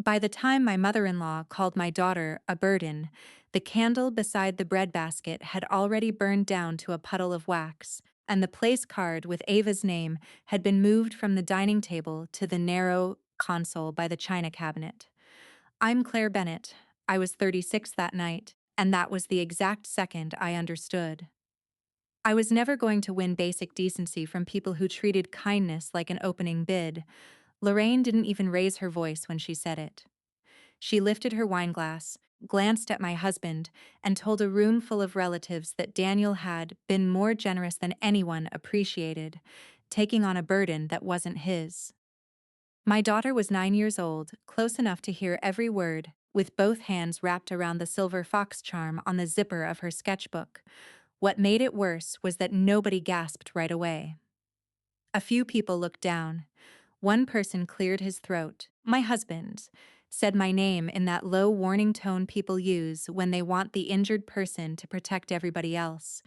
By the time my mother-in-law called my daughter a burden, the candle beside the bread basket had already burned down to a puddle of wax, and the place card with Ava's name had been moved from the dining table to the narrow console by the china cabinet. I'm Claire Bennett. I was 36 that night, and that was the exact second I understood. I was never going to win basic decency from people who treated kindness like an opening bid. Lorraine didn't even raise her voice when she said it. She lifted her wineglass, glanced at my husband, and told a room full of relatives that Daniel had been more generous than anyone appreciated, taking on a burden that wasn't his. My daughter was 9 years old, close enough to hear every word, with both hands wrapped around the silver fox charm on the zipper of her sketchbook. What made it worse was that nobody gasped right away. A few people looked down. One person cleared his throat. My husband said my name in that low warning tone people use when they want the injured person to protect everybody else.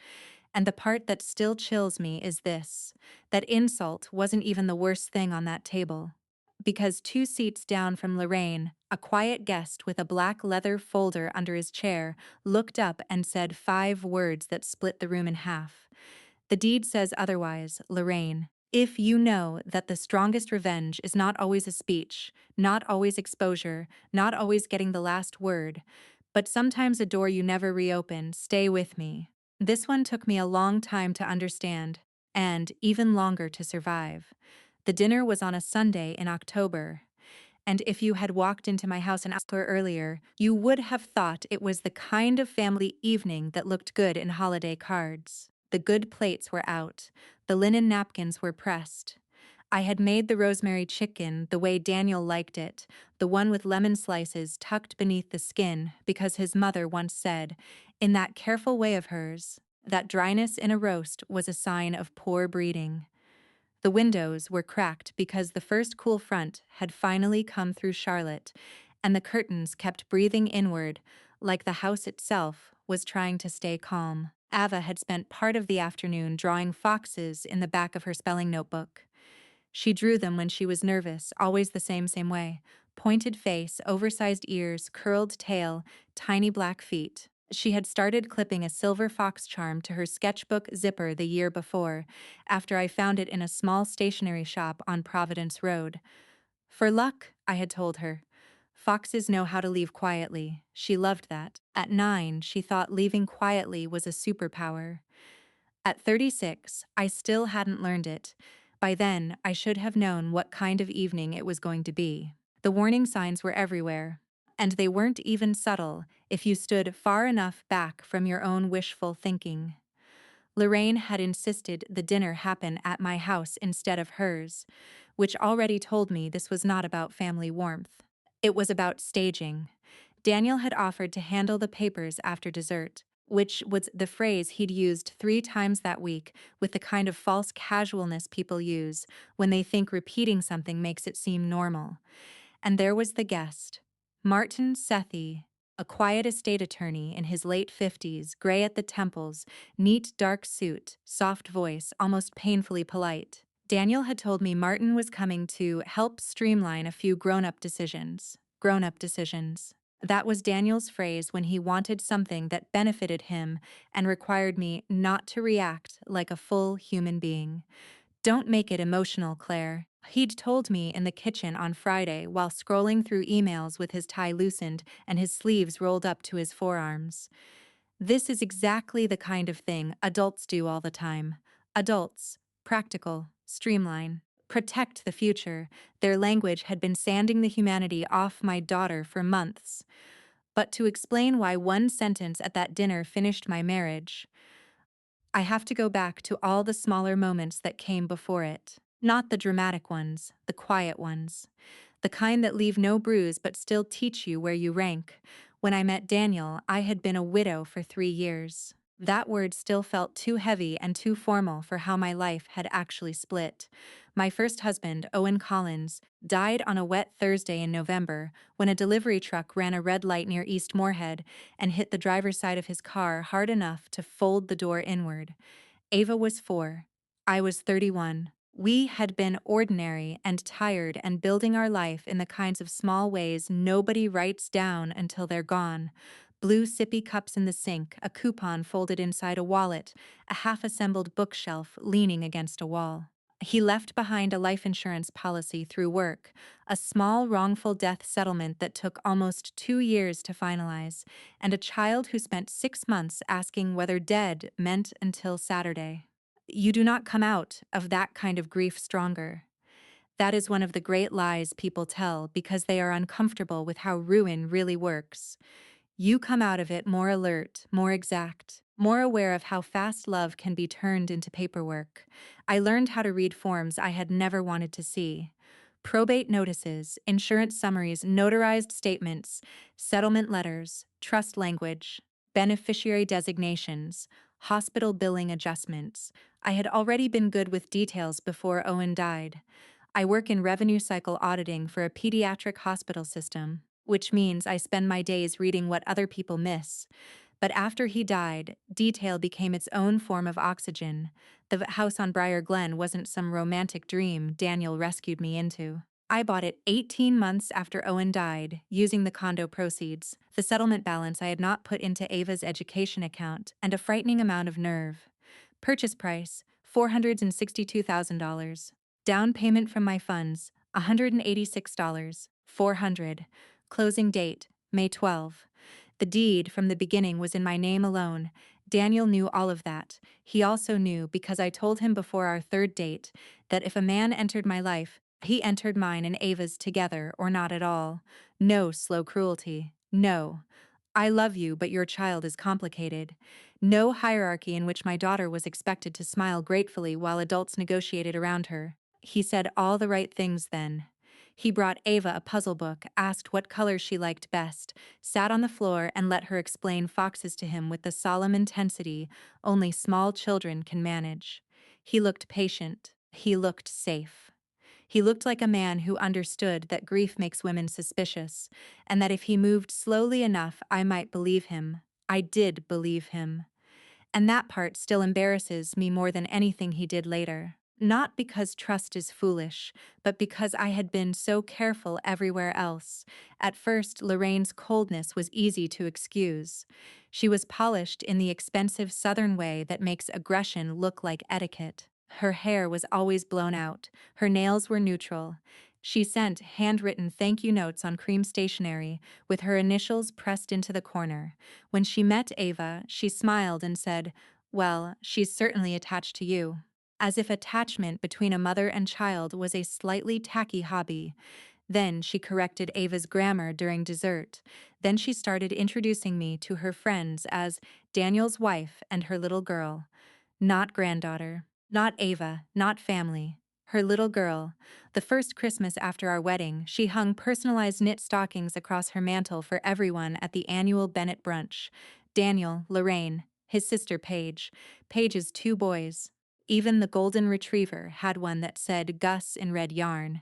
And the part that still chills me is this: that insult wasn't even the worst thing on that table. Because 2 seats down from Lorraine, a quiet guest with a black leather folder under his chair looked up and said 5 words that split the room in half. The deed says otherwise, Lorraine. If you know that the strongest revenge is not always a speech, not always exposure, not always getting the last word, but sometimes a door you never reopen, stay with me. This one took me a long time to understand, and even longer to survive. The dinner was on a Sunday in October, and if you had walked into my house an hour earlier, you would have thought it was the kind of family evening that looked good in holiday cards. The good plates were out. The linen napkins were pressed. I had made the rosemary chicken the way Daniel liked it, the one with lemon slices tucked beneath the skin, because his mother once said, in that careful way of hers, that dryness in a roast was a sign of poor breeding. The windows were cracked because the first cool front had finally come through Charlotte, and the curtains kept breathing inward, like the house itself was trying to stay calm. Ava had spent part of the afternoon drawing foxes in the back of her spelling notebook. She drew them when she was nervous, always the same way. Pointed face, oversized ears, curled tail, tiny black feet. She had started clipping a silver fox charm to her sketchbook zipper the year before, after I found it in a small stationery shop on Providence Road. For luck, I had told her. Foxes know how to leave quietly. She loved that. At 9, she thought leaving quietly was a superpower. At 36, I still hadn't learned it. By then, I should have known what kind of evening it was going to be. The warning signs were everywhere, and they weren't even subtle if you stood far enough back from your own wishful thinking. Lorraine had insisted the dinner happen at my house instead of hers, which already told me this was not about family warmth. It was about staging. Daniel had offered to handle the papers after dessert, which was the phrase he'd used 3 times that week, with the kind of false casualness people use when they think repeating something makes it seem normal. And there was the guest, Martin Sethi, a quiet estate attorney in his late 50s, gray at the temples, neat dark suit, soft voice, almost painfully polite. Daniel had told me Martin was coming to help streamline a few grown-up decisions. Grown-up decisions. That was Daniel's phrase when he wanted something that benefited him and required me not to react like a full human being. Don't make it emotional, Claire. He'd told me in the kitchen on Friday while scrolling through emails with his tie loosened and his sleeves rolled up to his forearms. This is exactly the kind of thing adults do all the time. Adults. Practical. Streamline. Protect the future. Their language had been sanding the humanity off my daughter for months. But to explain why one sentence at that dinner finished my marriage, I have to go back to all the smaller moments that came before it. Not the dramatic ones, the quiet ones. The kind that leave no bruise but still teach you where you rank. When I met Daniel, I had been a widow for 3 years. That word still felt too heavy and too formal for how my life had actually split. My first husband, Owen Collins, died on a wet Thursday in November when a delivery truck ran a red light near East Moorhead and hit the driver's side of his car hard enough to fold the door inward. Ava was 4. I was 31. We had been ordinary and tired and building our life in the kinds of small ways nobody writes down until they're gone. Blue sippy cups in the sink, a coupon folded inside a wallet, a half assembled bookshelf leaning against a wall. He left behind a life insurance policy through work, a small wrongful death settlement that took almost 2 years to finalize, and a child who spent 6 months asking whether dead meant until Saturday. You do not come out of that kind of grief stronger. That is one of the great lies people tell because they are uncomfortable with how ruin really works. You come out of it more alert, more exact, more aware of how fast love can be turned into paperwork. I learned how to read forms I had never wanted to see. Probate notices, insurance summaries, notarized statements, settlement letters, trust language, beneficiary designations, hospital billing adjustments. I had already been good with details before Owen died. I work in revenue cycle auditing for a pediatric hospital system, which means I spend my days reading what other people miss. But after he died, detail became its own form of oxygen. The house on Briar Glen wasn't some romantic dream Daniel rescued me into. I bought it 18 months after Owen died, using the condo proceeds, the settlement balance I had not put into Ava's education account, and a frightening amount of nerve. Purchase price $462,000. Down payment from my funds $186. 400. Closing date May 12. The deed from the beginning was in my name alone. Daniel knew all of that. He also knew, because I told him before our third date, that if a man entered my life, he entered mine and Ava's together or not at all. No slow cruelty. No. I love you, but your child is complicated. No hierarchy in which my daughter was expected to smile gratefully while adults negotiated around her. He said all the right things then. He brought Ava a puzzle book, asked what color she liked best, sat on the floor and let her explain foxes to him with the solemn intensity only small children can manage. He looked patient. He looked safe. He looked like a man who understood that grief makes women suspicious, and that if he moved slowly enough, I might believe him. I did believe him. And that part still embarrasses me more than anything he did later. Not because trust is foolish, but because I had been so careful everywhere else. At first, Lorraine's coldness was easy to excuse. She was polished in the expensive Southern way that makes aggression look like etiquette. Her hair was always blown out. Her nails were neutral. She sent handwritten thank you notes on cream stationery, with her initials pressed into the corner. When she met Ava, she smiled and said, "Well, she's certainly attached to you." As if attachment between a mother and child was a slightly tacky hobby. Then she corrected Ava's grammar during dessert. Then she started introducing me to her friends as Daniel's wife and her little girl. Not granddaughter, not Ava, not family. Her little girl. The first Christmas after our wedding, she hung personalized knit stockings across her mantel for everyone at the annual Bennett brunch. Daniel, Lorraine, his sister Paige, Paige's two boys. Even the golden retriever had one that said Gus in red yarn.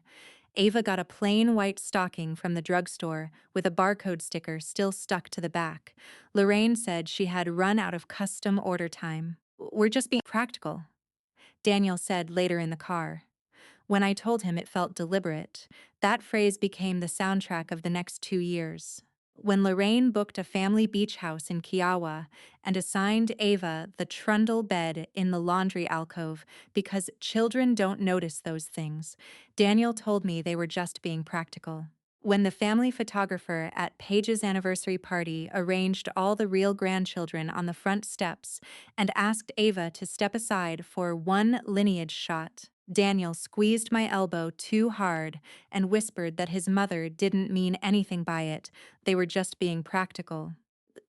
Ava got a plain white stocking from the drugstore with a barcode sticker still stuck to the back. Lorraine said she had run out of custom order time. "We're just being practical," Daniel said later in the car. When I told him it felt deliberate, that phrase became the soundtrack of the next 2 years. When Lorraine booked a family beach house in Kiowa and assigned Ava the trundle bed in the laundry alcove because children don't notice those things, Daniel told me they were just being practical. When the family photographer at Paige's anniversary party arranged all the real grandchildren on the front steps and asked Ava to step aside for one lineage shot, Daniel squeezed my elbow too hard and whispered that his mother didn't mean anything by it, they were just being practical.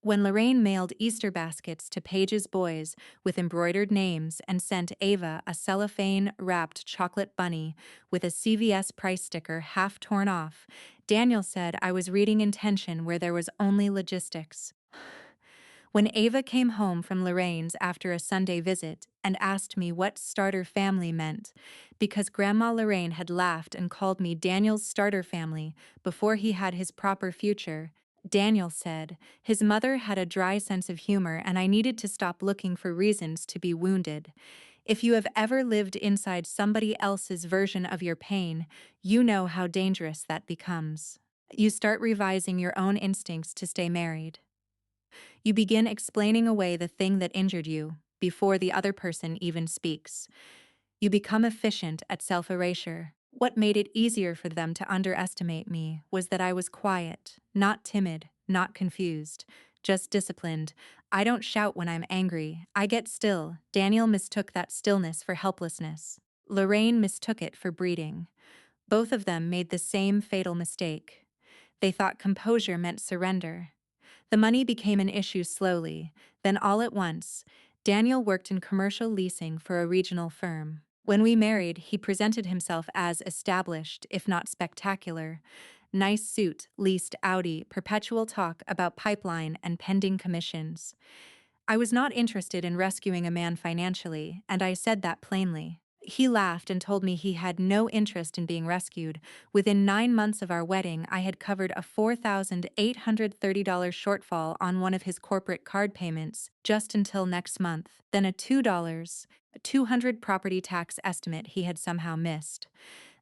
When Lorraine mailed Easter baskets to Paige's boys with embroidered names and sent Ava a cellophane-wrapped chocolate bunny with a CVS price sticker half torn off, Daniel said I was reading intention where there was only logistics. When Ava came home from Lorraine's after a Sunday visit and asked me what starter family meant, because Grandma Lorraine had laughed and called me Daniel's starter family before he had his proper future, Daniel said his mother had a dry sense of humor and I needed to stop looking for reasons to be wounded. If you have ever lived inside somebody else's version of your pain, you know how dangerous that becomes. You start revising your own instincts to stay married. You begin explaining away the thing that injured you before the other person even speaks. You become efficient at self-erasure. What made it easier for them to underestimate me was that I was quiet, not timid, not confused, just disciplined. I don't shout when I'm angry. I get still. Daniel mistook that stillness for helplessness. Lorraine mistook it for breeding. Both of them made the same fatal mistake. They thought composure meant surrender. The money became an issue slowly. Then all at once, Daniel worked in commercial leasing for a regional firm. When we married, he presented himself as established, if not spectacular. Nice suit, leased Audi, perpetual talk about pipeline and pending commissions. I was not interested in rescuing a man financially, and I said that plainly. He laughed and told me he had no interest in being rescued. Within 9 months of our wedding, I had covered a $4,830 shortfall on one of his corporate card payments just until next month, then a $200 property tax estimate he had somehow missed.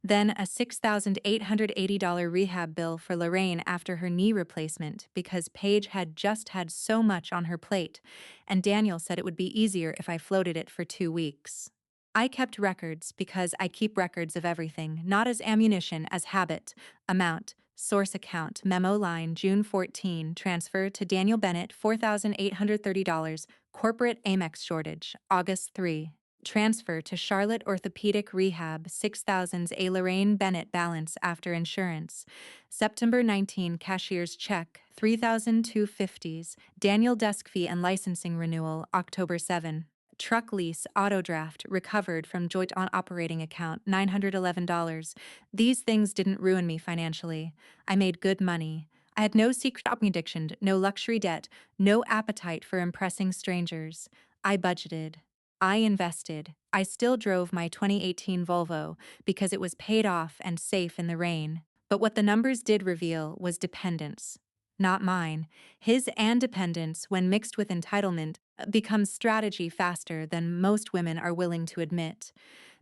Then a $6,880 rehab bill for Lorraine after her knee replacement because Paige had just had so much on her plate, and Daniel said it would be easier if I floated it for 2 weeks. I kept records because I keep records of everything, not as ammunition, as habit, amount, source account, memo line, June 14, transfer to Daniel Bennett, $4,830, corporate Amex shortage, August 3. Transfer to Charlotte Orthopedic Rehab, 6,000s a Lorraine Bennett balance after insurance. September 19 cashier's check, 3,250s. Daniel desk fee and licensing renewal, October 7. Truck lease, auto draft, recovered from joint on operating account, $911. These things didn't ruin me financially. I made good money. I had no secret shopping addiction, no luxury debt, no appetite for impressing strangers. I budgeted. I invested. I still drove my 2018 Volvo because it was paid off and safe in the rain. But what the numbers did reveal was dependence. Not mine. His and dependence, when mixed with entitlement, becomes strategy faster than most women are willing to admit.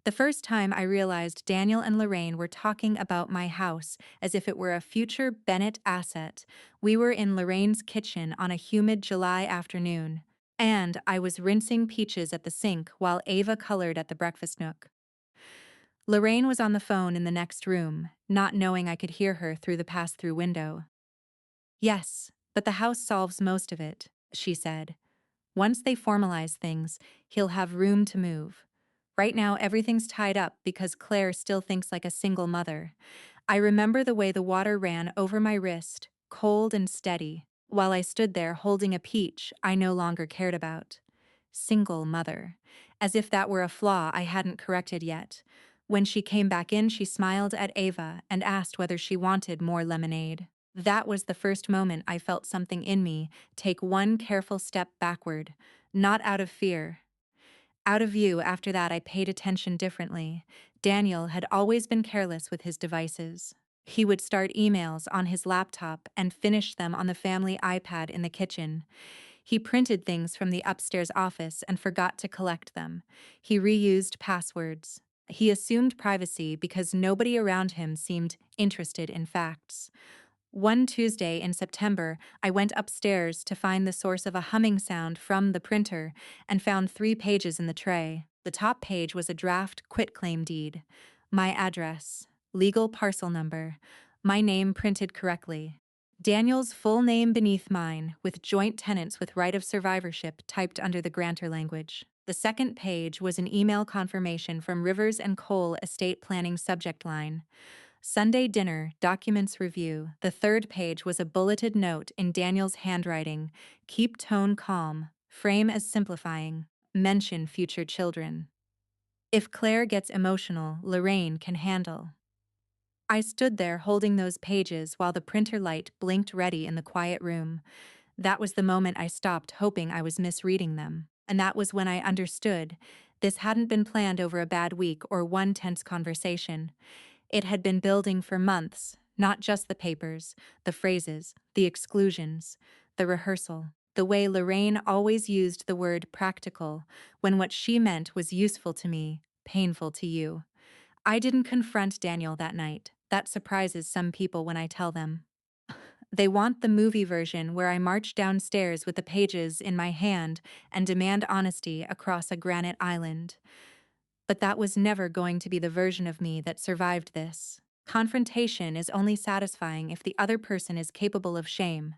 The first time I realized Daniel and Lorraine were talking about my house as if it were a future Bennett asset, we were in Lorraine's kitchen on a humid July afternoon. And I was rinsing peaches at the sink while Ava colored at the breakfast nook. Lorraine was on the phone in the next room, not knowing I could hear her through the pass-through window. "Yes, but the house solves most of it," she said. "Once they formalize things, he'll have room to move. Right now, everything's tied up because Claire still thinks like a single mother. I remember the way the water ran over my wrist, cold and steady, while I stood there holding a peach I no longer cared about. Single mother. As if that were a flaw I hadn't corrected yet. When she came back in, she smiled at Ava and asked whether she wanted more lemonade. That was the first moment I felt something in me take one careful step backward, not out of fear. Out of view, after that, I paid attention differently. Daniel had always been careless with his devices. He would start emails on his laptop and finish them on the family iPad in the kitchen. He printed things from the upstairs office and forgot to collect them. He reused passwords. He assumed privacy because nobody around him seemed interested in facts. One Tuesday in September, I went upstairs to find the source of a humming sound from the printer and found 3 pages in the tray. The top page was a draft quitclaim deed. My address, legal parcel number, my name printed correctly. Daniel's full name beneath mine, with joint tenants with right of survivorship typed under the grantor language. The second page was an email confirmation from Rivers and Cole estate planning subject line. Sunday dinner, documents review. The third page was a bulleted note in Daniel's handwriting. Keep tone calm. Frame as simplifying. Mention future children. If Claire gets emotional, Lorraine can handle. I stood there holding those pages while the printer light blinked ready in the quiet room. That was the moment I stopped hoping I was misreading them. And that was when I understood. This hadn't been planned over a bad week or one tense conversation. It had been building for months, not just the papers, the phrases, the exclusions, the rehearsal. the way Lorraine always used the word practical, when what she meant was useful to me, painful to you. I didn't confront Daniel that night. That surprises some people when I tell them. They want the movie version where I march downstairs with the pages in my hand and demand honesty across a granite island. But that was never going to be the version of me that survived this. Confrontation is only satisfying if the other person is capable of shame.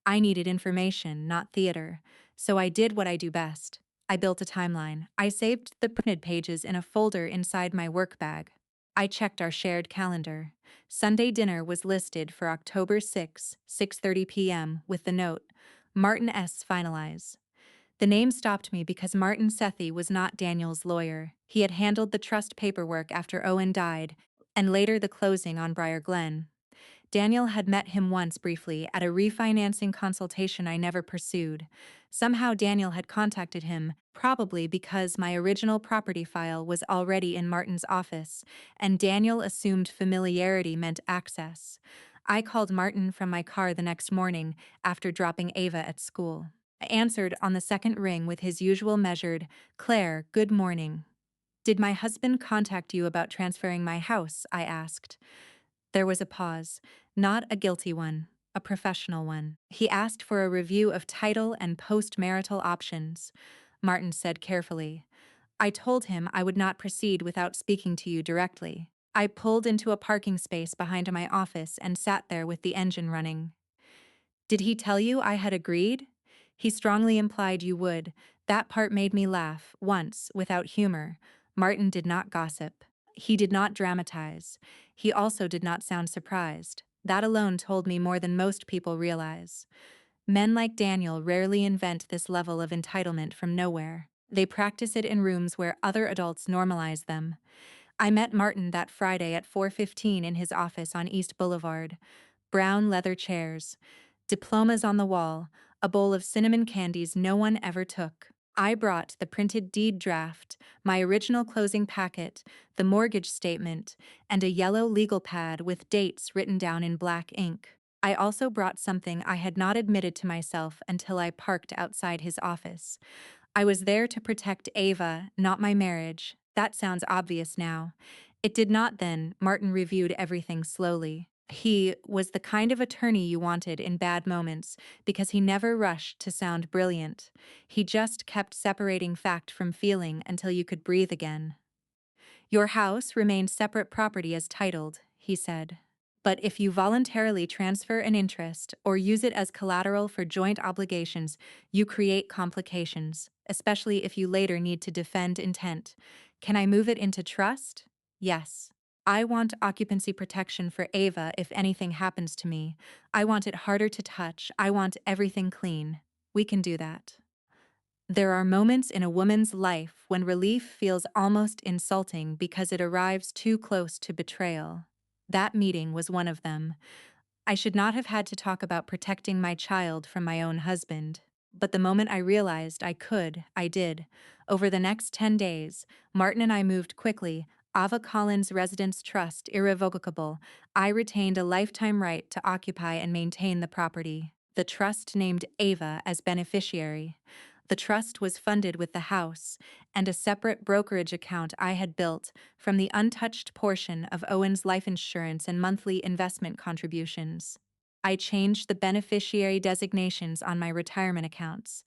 I needed information, not theater, so I did what I do best. I built a timeline. I saved the printed pages in a folder inside my work bag. I checked our shared calendar. Sunday dinner was listed for October 6, 6:30 p.m. with the note, Martin S. Finalize. The name stopped me because Martin Sethi was not Daniel's lawyer. He had handled the trust paperwork after Owen died, and later the closing on Briar Glen. Daniel had met him once briefly at a refinancing consultation I never pursued. Somehow Daniel had contacted him, probably because my original property file was already in Martin's office, and Daniel assumed familiarity meant access. I called Martin from my car the next morning after dropping Ava at school. I answered on the second ring with his usual measured, "Claire, good morning." "Did my husband contact you about transferring my house?" I asked. There was a pause, not a guilty one, a professional one. He asked for a review of title and post-marital options. Martin said carefully, "I told him I would not proceed without speaking to you directly." I pulled into a parking space behind my office and sat there with the engine running. "Did he tell you I had agreed?" "He strongly implied you would. That part made me laugh, once, without humor." Martin did not gossip. He did not dramatize. He also did not sound surprised. That alone told me more than most people realize. Men like Daniel rarely invent this level of entitlement from nowhere. They practice it in rooms where other adults normalize them. I met Martin that Friday at 4:15 in his office on East Boulevard. Brown leather chairs, diplomas on the wall, a bowl of cinnamon candies no one ever took. I brought the printed deed draft, my original closing packet, the mortgage statement, and a yellow legal pad with dates written down in black ink. I also brought something I had not admitted to myself until I parked outside his office. I was there to protect Ava, not my marriage. That sounds obvious now. It did not then. Martin reviewed everything slowly. He was the kind of attorney you wanted in bad moments because he never rushed to sound brilliant. He just kept separating fact from feeling until you could breathe again. "Your house remains separate property as titled," he said. "But if you voluntarily transfer an interest or use it as collateral for joint obligations, you create complications, especially if you later need to defend intent. Can I move it into trust?" "Yes. I want occupancy protection for Ava if anything happens to me. I want it harder to touch. I want everything clean. We can do that." There are moments in a woman's life when relief feels almost insulting because it arrives too close to betrayal. That meeting was one of them. I should not have had to talk about protecting my child from my own husband. But the moment I realized I could, I did. Over the next 10 days, Martin and I moved quickly. Ava Collins Residence Trust irrevocable. I retained a lifetime right to occupy and maintain the property. The trust named Ava as beneficiary. The trust was funded with the house and a separate brokerage account I had built from the untouched portion of Owen's life insurance and monthly investment contributions. I changed the beneficiary designations on my retirement accounts.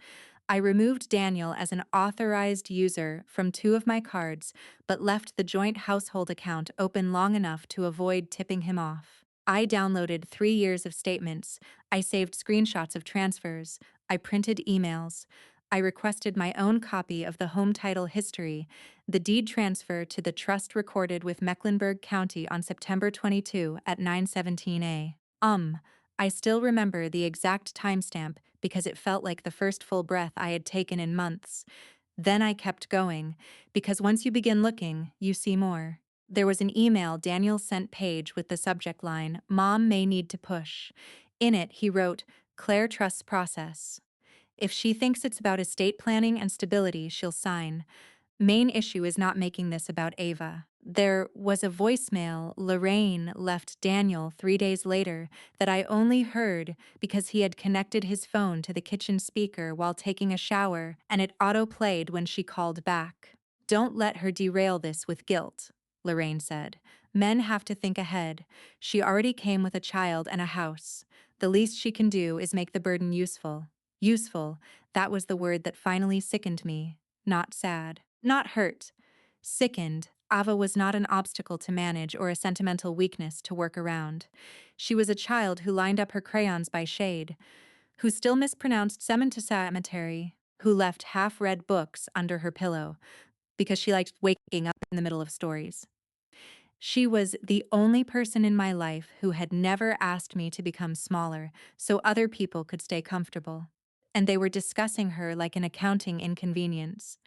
I removed Daniel as an authorized user from 2 of my cards, but left the joint household account open long enough to avoid tipping him off. I downloaded 3 years of statements. I saved screenshots of transfers. I printed emails. I requested my own copy of the home title history. The deed transfer to the trust recorded with Mecklenburg County on September 22 at 9:17 a. I still remember the exact timestamp because it felt like the first full breath I had taken in months. Then I kept going, because once you begin looking, you see more. There was an email Daniel sent Paige with the subject line, "Mom may need to push." In it, he wrote, "Claire trusts process. If she thinks it's about estate planning and stability, she'll sign." Main issue is not making this about Ava. There was a voicemail Lorraine left Daniel 3 days later that I only heard because he had connected his phone to the kitchen speaker while taking a shower and it auto-played when she called back. Don't let her derail this with guilt, Lorraine said. Men have to think ahead. She already came with a child and a house. The least she can do is make the burden useful. Useful, that was the word that finally sickened me. Not sad. Not hurt. Sickened, Ava was not an obstacle to manage or a sentimental weakness to work around. She was a child who lined up her crayons by shade, who still mispronounced cemetery, who left half-read books under her pillow because she liked waking up in the middle of stories. She was the only person in my life who had never asked me to become smaller so other people could stay comfortable. And they were discussing her like an accounting inconvenience.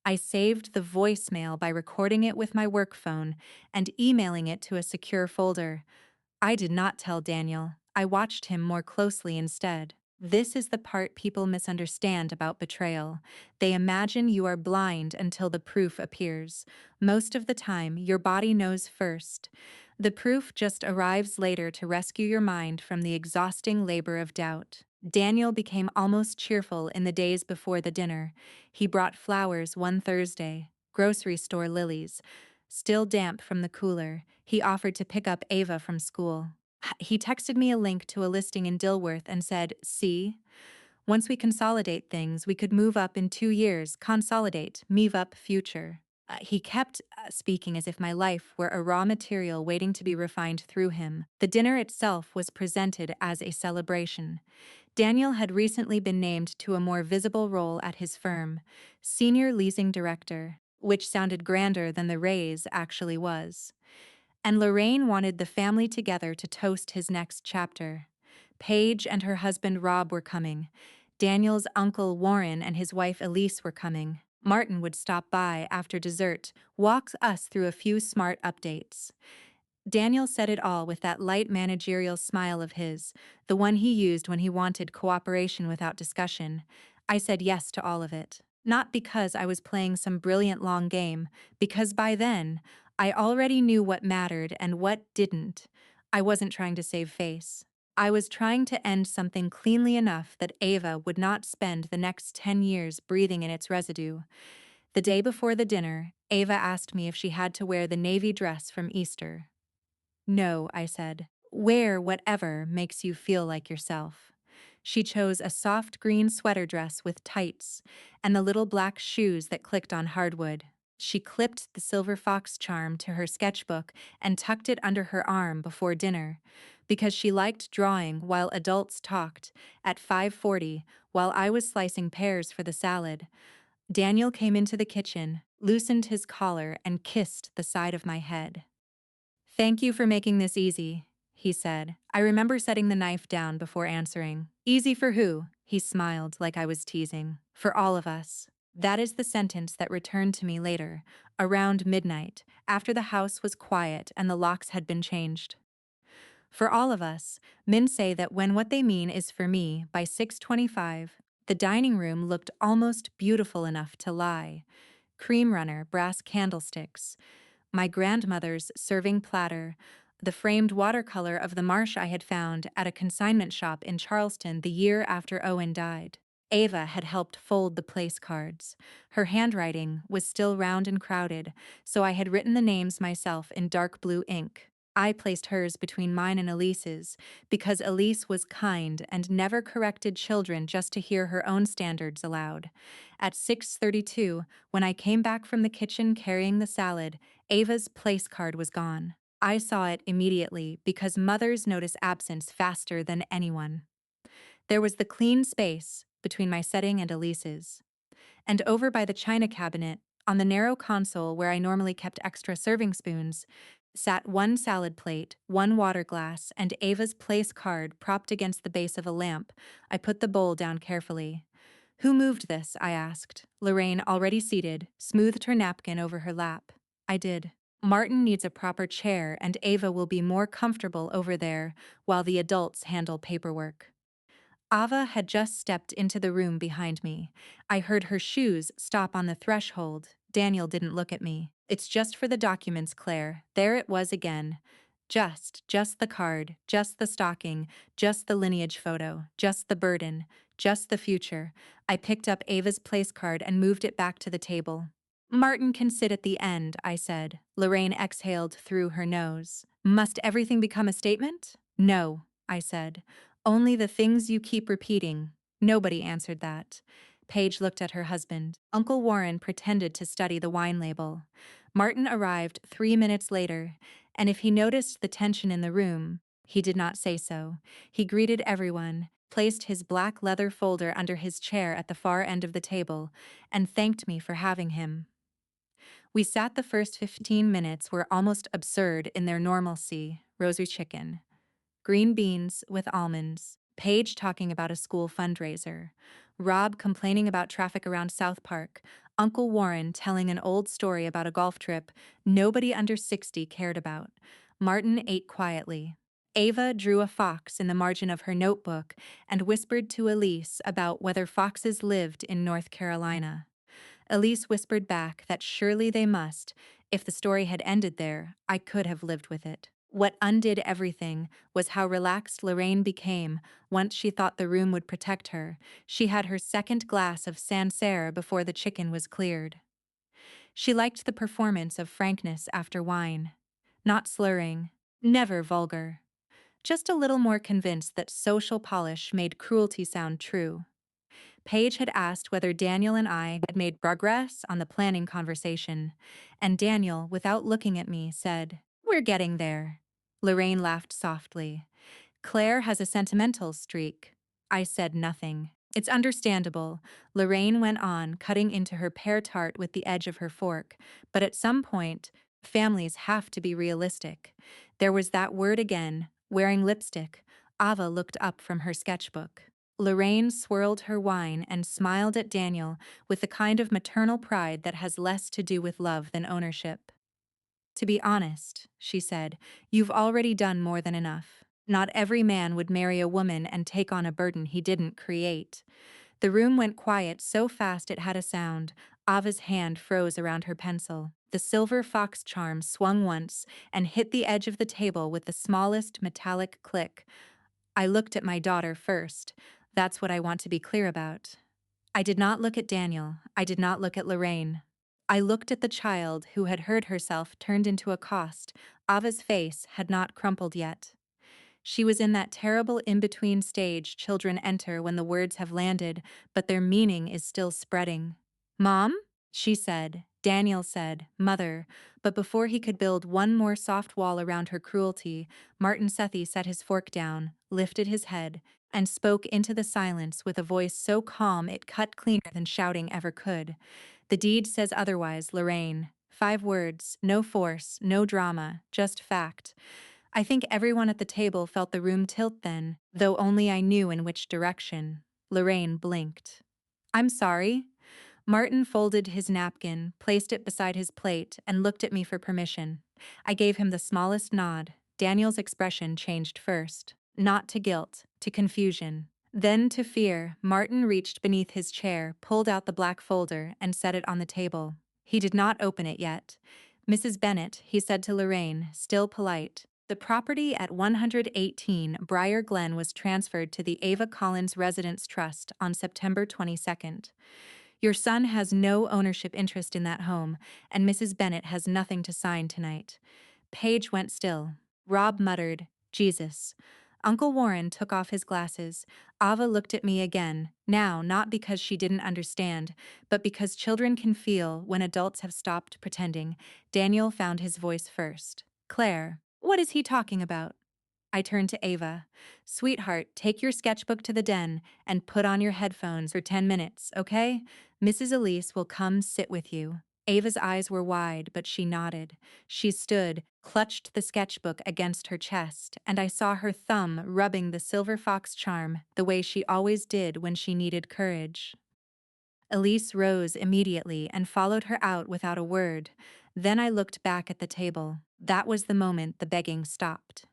I saved the voicemail by recording it with my work phone and emailing it to a secure folder. I did not tell Daniel. I watched him more closely instead. This is the part people misunderstand about betrayal. They imagine you are blind until the proof appears. Most of the time, your body knows first. The proof just arrives later to rescue your mind from the exhausting labor of doubt. Daniel became almost cheerful in the days before the dinner. He brought flowers one Thursday, grocery store lilies. Still damp from the cooler, he offered to pick up Ava from school. He texted me a link to a listing in Dilworth and said, "See? Once we consolidate things, we could move up in 2 years. Consolidate, move up future." He kept speaking as if my life were a raw material waiting to be refined through him. The dinner itself was presented as a celebration. Daniel had recently been named to a more visible role at his firm, senior leasing director, which sounded grander than the raise actually was. And Lorraine wanted the family together to toast his next chapter. Paige and her husband Rob were coming. Daniel's uncle Warren and his wife Elise were coming. Martin would stop by after dessert, walk us through a few smart updates. Daniel said it all with that light managerial smile of his, the one he used when he wanted cooperation without discussion. I said yes to all of it. Not because I was playing some brilliant long game, because by then, I already knew what mattered and what didn't. I wasn't trying to save face. I was trying to end something cleanly enough that Ava would not spend the next 10 years breathing in its residue. The day before the dinner, Ava asked me if she had to wear the navy dress from Easter. "No," I said. "Wear whatever makes you feel like yourself." She chose a soft green sweater dress with tights and the little black shoes that clicked on hardwood. She clipped the silver fox charm to her sketchbook and tucked it under her arm before dinner. Because she liked drawing while adults talked, at 5:40, while I was slicing pears for the salad, Daniel came into the kitchen, loosened his collar, and kissed the side of my head. "Thank you for making this easy," he said. I remember setting the knife down before answering. "Easy for who?" He smiled like I was teasing. "For all of us." That is the sentence that returned to me later, around midnight, after the house was quiet and the locks had been changed. For all of us, men say that when what they mean is for me, by 6:25, the dining room looked almost beautiful enough to lie. Cream runner, brass candlesticks, my grandmother's serving platter, the framed watercolor of the marsh I had found at a consignment shop in Charleston the year after Owen died. Ava had helped fold the place cards. Her handwriting was still round and crowded, so I had written the names myself in dark blue ink. I placed hers between mine and Elise's, because Elise was kind and never corrected children just to hear her own standards aloud. At 6:32, when I came back from the kitchen carrying the salad, Ava's place card was gone. I saw it immediately because mothers notice absence faster than anyone. There was the clean space between my setting and Elise's. And over by the china cabinet, on the narrow console where I normally kept extra serving spoons, sat one salad plate, one water glass, and Ava's place card propped against the base of a lamp. I put the bowl down carefully. "Who moved this?" I asked. Lorraine, already seated, smoothed her napkin over her lap. I did. "Martin needs a proper chair, and Ava will be more comfortable over there while the adults handle paperwork." Ava had just stepped into the room behind me. I heard her shoes stop on the threshold, Daniel didn't look at me. It's just for the documents, Claire. There it was again. Just the card, just the stocking, just the lineage photo, just the burden, just the future. I picked up Ava's place card and moved it back to the table. Martin can sit at the end, I said. Lorraine exhaled through her nose. Must everything become a statement? No, I said. Only the things you keep repeating. Nobody answered that. Paige looked at her husband. Uncle Warren pretended to study the wine label. Martin arrived 3 minutes later, and if he noticed the tension in the room, he did not say so. He greeted everyone, placed his black leather folder under his chair at the far end of the table, and thanked me for having him. We sat. The first 15 minutes were almost absurd in their normalcy. Rosary chicken, green beans with almonds, Paige talking about a school fundraiser, Rob complaining about traffic around South Park, Uncle Warren telling an old story about a golf trip nobody under 60 cared about. Martin ate quietly. Ava drew a fox in the margin of her notebook and whispered to Elise about whether foxes lived in North Carolina. Elise whispered back that surely they must. If the story had ended there, I could have lived with it. What undid everything was how relaxed Lorraine became once she thought the room would protect her. She had her second glass of Sancerre before the chicken was cleared. She liked the performance of frankness after wine. Not slurring, never vulgar. Just a little more convinced that social polish made cruelty sound true. Paige had asked whether Daniel and I had made progress on the planning conversation, and Daniel, without looking at me, said, "We're getting there." Lorraine laughed softly. "Claire has a sentimental streak." I said nothing. "It's understandable," Lorraine went on, cutting into her pear tart with the edge of her fork. "But at some point, families have to be realistic." There was that word again, wearing lipstick. Ava looked up from her sketchbook. Lorraine swirled her wine and smiled at Daniel with the kind of maternal pride that has less to do with love than ownership. "To be honest," she said, "you've already done more than enough. Not every man would marry a woman and take on a burden he didn't create." The room went quiet so fast it had a sound. Ava's hand froze around her pencil. The silver fox charm swung once and hit the edge of the table with the smallest metallic click. I looked at my daughter first. That's what I want to be clear about. I did not look at Daniel. I did not look at Lorraine. I looked at the child who had heard herself turned into a cost. Ava's face had not crumpled yet. She was in that terrible in-between stage children enter when the words have landed, but their meaning is still spreading. "Mom?" she said. Daniel said, "Mother," but before he could build one more soft wall around her cruelty, Martin Sethi set his fork down, lifted his head, and spoke into the silence with a voice so calm it cut cleaner than shouting ever could. "The deed says otherwise, Lorraine. 5 words, no force, no drama, just fact." I think everyone at the table felt the room tilt then, though only I knew in which direction. Lorraine blinked. "I'm sorry." Martin folded his napkin, placed it beside his plate, and looked at me for permission. I gave him the smallest nod. Daniel's expression changed first. Not to guilt, to confusion. Then to fear. Martin reached beneath his chair, pulled out the black folder, and set it on the table. He did not open it yet. "Mrs. Bennett," he said to Lorraine, still polite. "The property at 118 Briar Glen was transferred to the Ava Collins Residence Trust on September 22nd. Your son has no ownership interest in that home, and Mrs. Bennett has nothing to sign tonight." Paige went still. Rob muttered, "Jesus." Uncle Warren took off his glasses. Ava looked at me again, now not because she didn't understand, but because children can feel when adults have stopped pretending. Daniel found his voice first. "Claire, what is he talking about?" I turned to Ava. "Sweetheart, take your sketchbook to the den and put on your headphones for 10 minutes, okay? Mrs. Elise will come sit with you." Ava's eyes were wide, but she nodded. She stood, clutched the sketchbook against her chest, and I saw her thumb rubbing the silver fox charm the way she always did when she needed courage. Elise rose immediately and followed her out without a word. Then I looked back at the table. That was the moment the begging stopped.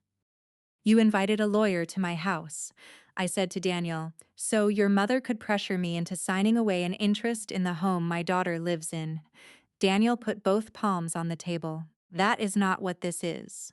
"You invited a lawyer to my house," I said to Daniel, "so your mother could pressure me into signing away an interest in the home my daughter lives in." Daniel put both palms on the table. That is not what this is.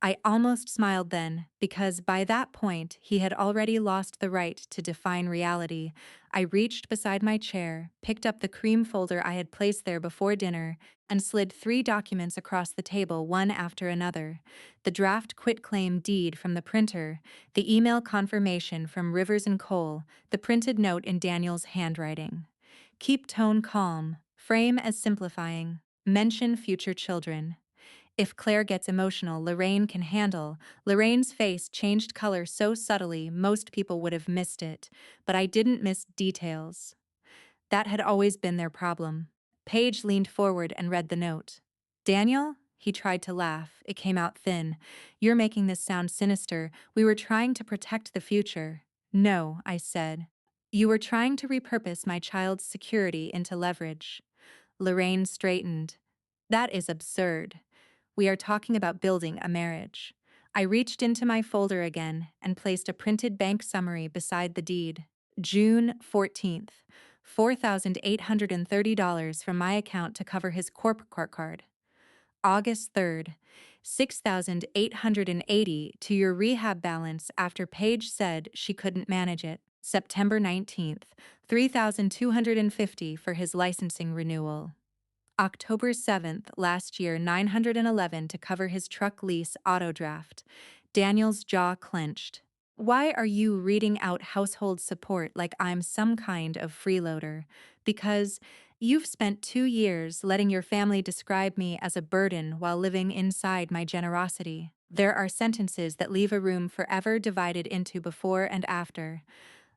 I almost smiled then, because by that point he had already lost the right to define reality. I reached beside my chair, picked up the cream folder I had placed there before dinner, and slid 3 documents across the table one after another. The draft quitclaim deed from the printer, the email confirmation from Rivers and Cole, the printed note in Daniel's handwriting. Keep tone calm, frame as simplifying, mention future children. If Claire gets emotional, Lorraine can handle. Lorraine's face changed color so subtly most people would have missed it, but I didn't miss details. That had always been their problem. Paige leaned forward and read the note. Daniel? He tried to laugh. It came out thin. You're making this sound sinister. We were trying to protect the future. No, I said. You were trying to repurpose my child's security into leverage. Lorraine straightened. That is absurd. We are talking about building a marriage. I reached into my folder again and placed a printed bank summary beside the deed. June 14th, $4,830 from my account to cover his corp court card. August 3rd, $6,880 to your rehab balance after Paige said she couldn't manage it. September 19th, $3,250 for his licensing renewal. October 7th, last year, $911 to cover his truck lease auto draft. Daniel's jaw clenched. Why are you reading out household support like I'm some kind of freeloader? Because you've spent 2 years letting your family describe me as a burden while living inside my generosity. There are sentences that leave a room forever divided into before and after.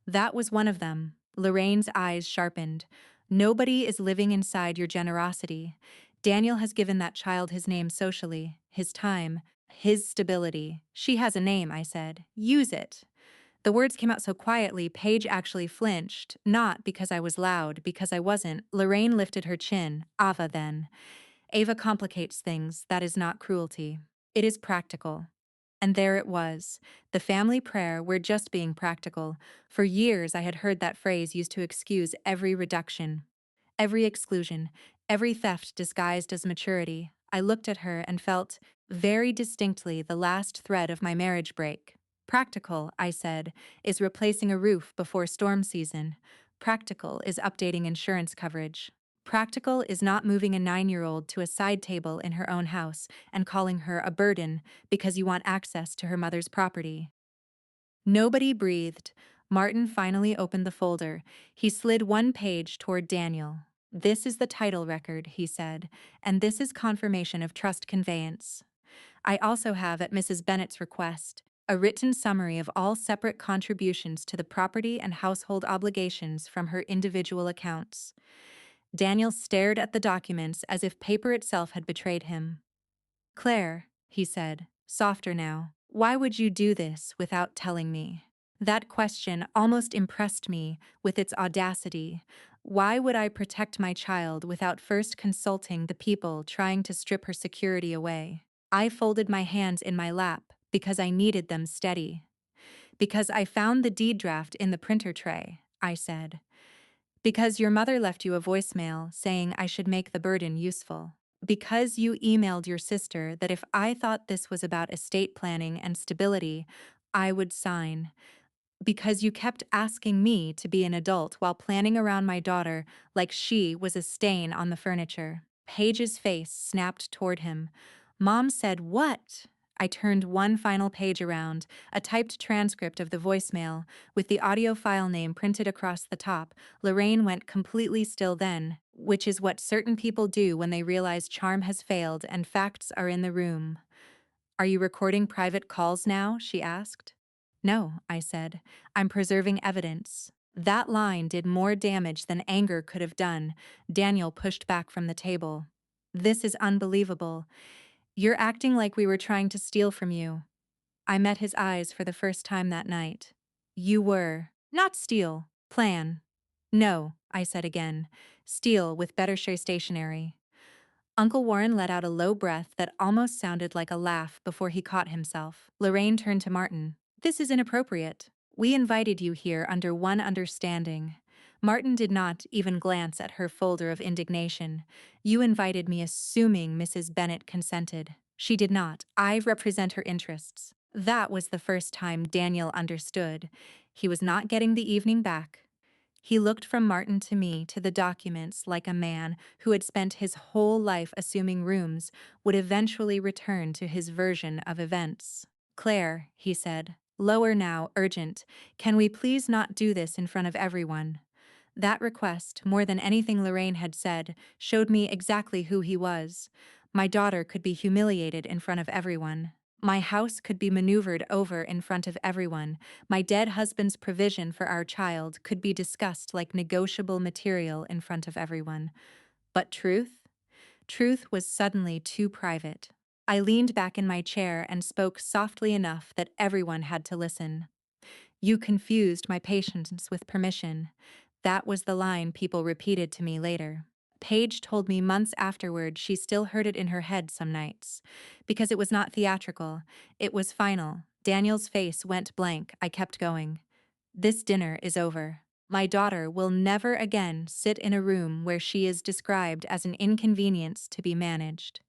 That was one of them. Lorraine's eyes sharpened. Nobody is living inside your generosity. Daniel has given that child his name socially, his time, his stability. She has a name, I said. Use it. The words came out so quietly, Paige actually flinched. Not because I was loud, because I wasn't. Lorraine lifted her chin. Ava, then. Ava complicates things. That is not cruelty. It is practical. And there it was, the family prayer, we're just being practical. For years I had heard that phrase used to excuse every reduction, every exclusion, every theft disguised as maturity. I looked at her and felt, very distinctly, the last thread of my marriage break. Practical, I said, is replacing a roof before storm season. Practical is updating insurance coverage. Practical is not moving a 9-year-old to a side table in her own house and calling her a burden because you want access to her mother's property. Nobody breathed. Martin finally opened the folder. He slid one page toward Daniel. This is the title record, he said, and this is confirmation of trust conveyance. I also have, at Mrs. Bennett's request, a written summary of all separate contributions to the property and household obligations from her individual accounts. Daniel stared at the documents as if paper itself had betrayed him. Claire, he said, softer now, why would you do this without telling me? That question almost impressed me with its audacity. Why would I protect my child without first consulting the people trying to strip her security away? I folded my hands in my lap because I needed them steady. Because I found the deed draft in the printer tray, I said. Because your mother left you a voicemail saying I should make the burden useful. Because you emailed your sister that if I thought this was about estate planning and stability, I would sign. Because you kept asking me to be an adult while planning around my daughter like she was a stain on the furniture. Paige's face snapped toward him. Mom said what? I turned one final page around, a typed transcript of the voicemail, with the audio file name printed across the top. Lorraine went completely still then, which is what certain people do when they realize charm has failed and facts are in the room. Are you recording private calls now? She asked. No, I said. I'm preserving evidence. That line did more damage than anger could have done. Daniel pushed back from the table. This is unbelievable. You're acting like we were trying to steal from you. I met his eyes for the first time that night. You were. Not steal. Plan. No, I said again. Steal with better share stationery. Uncle Warren let out a low breath that almost sounded like a laugh before he caught himself. Lorraine turned to Martin. This is inappropriate. We invited you here under one understanding. Martin did not even glance at her folder of indignation. You invited me assuming Mrs. Bennett consented. She did not. I represent her interests. That was the first time Daniel understood. He was not getting the evening back. He looked from Martin to me to the documents like a man who had spent his whole life assuming rooms would eventually return to his version of events. Claire, he said, lower now, urgent. Can we please not do this in front of everyone? That request, more than anything Lorraine had said, showed me exactly who he was. My daughter could be humiliated in front of everyone. My house could be maneuvered over in front of everyone. My dead husband's provision for our child could be discussed like negotiable material in front of everyone. But truth? Truth was suddenly too private. I leaned back in my chair and spoke softly enough that everyone had to listen. You confused my patience with permission. That was the line people repeated to me later. Paige told me months afterward she still heard it in her head some nights. Because it was not theatrical, it was final. Daniel's face went blank. I kept going. This dinner is over. My daughter will never again sit in a room where she is described as an inconvenience to be managed.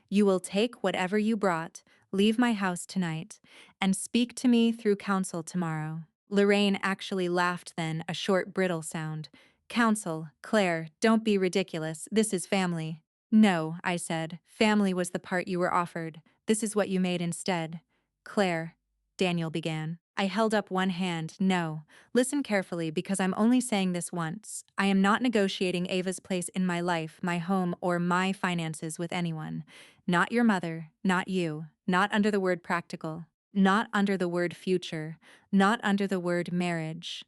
You will take whatever you brought, leave my house tonight, and speak to me through counsel tomorrow. Lorraine actually laughed then, a short brittle sound. Counsel, Claire, don't be ridiculous, this is family. No, I said, family was the part you were offered. This is what you made instead. Claire, Daniel began. I held up one hand. No. Listen carefully because I'm only saying this once. I am not negotiating Ava's place in my life, my home, or my finances with anyone. Not your mother, not you, not under the word practical, not under the word future, not under the word marriage.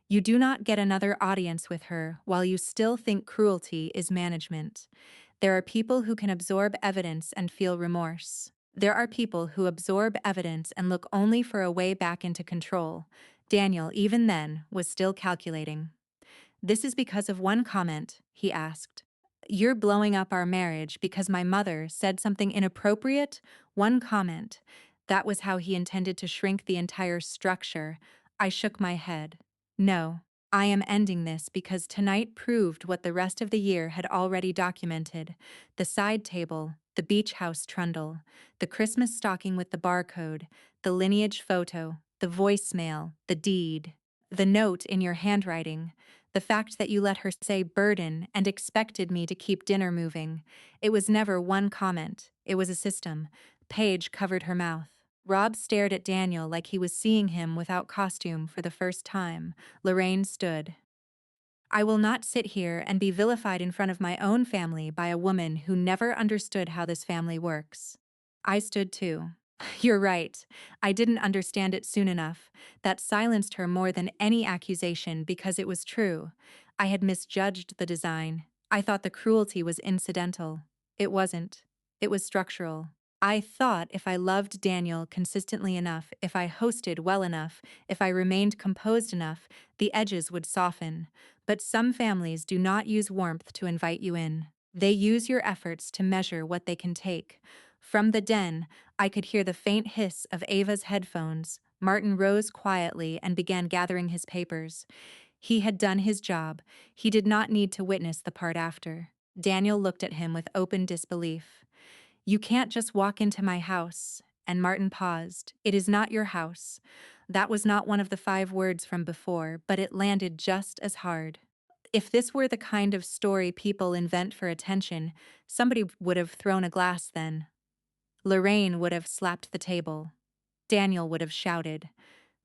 You do not get another audience with her while you still think cruelty is management. There are people who can absorb evidence and feel remorse. There are people who absorb evidence and look only for a way back into control. Daniel, even then, was still calculating. This is because of one comment, he asked. You're blowing up our marriage because my mother said something inappropriate? One comment. That was how he intended to shrink the entire structure. I shook my head. No, I am ending this because tonight proved what the rest of the year had already documented. The side table, the beach house trundle, the Christmas stocking with the barcode, the lineage photo, the voicemail, the deed, the note in your handwriting, the fact that you let her say burden and expected me to keep dinner moving. It was never one comment. It was a system. Paige covered her mouth. Rob stared at Daniel like he was seeing him without costume for the first time. Lorraine stood. I will not sit here and be vilified in front of my own family by a woman who never understood how this family works. I stood too. You're right. I didn't understand it soon enough. That silenced her more than any accusation because it was true. I had misjudged the design. I thought the cruelty was incidental. It wasn't. It was structural. I thought if I loved Daniel consistently enough, if I hosted well enough, if I remained composed enough, the edges would soften. But some families do not use warmth to invite you in. They use your efforts to measure what they can take. From the den, I could hear the faint hiss of Ava's headphones. Martin rose quietly and began gathering his papers. He had done his job. He did not need to witness the part after. Daniel looked at him with open disbelief. You can't just walk into my house. And Martin paused. It is not your house. That was not one of the 5 words from before, but it landed just as hard. If this were the kind of story people invent for attention, somebody would have thrown a glass then. Lorraine would have slapped the table. Daniel would have shouted.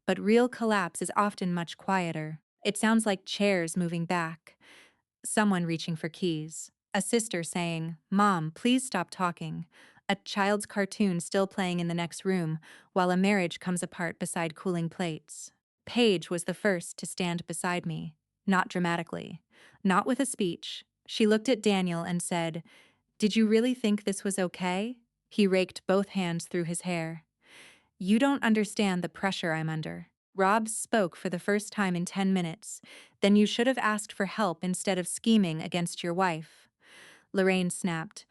But real collapse is often much quieter. It sounds like chairs moving back. Someone reaching for keys. A sister saying, Mom, please stop talking. A child's cartoon still playing in the next room, while a marriage comes apart beside cooling plates. Paige was the first to stand beside me. Not dramatically. Not with a speech. She looked at Daniel and said, Did you really think this was okay? He raked both hands through his hair. You don't understand the pressure I'm under. Rob spoke for the first time in 10 minutes. Then you should have asked for help instead of scheming against your wife. Lorraine snapped.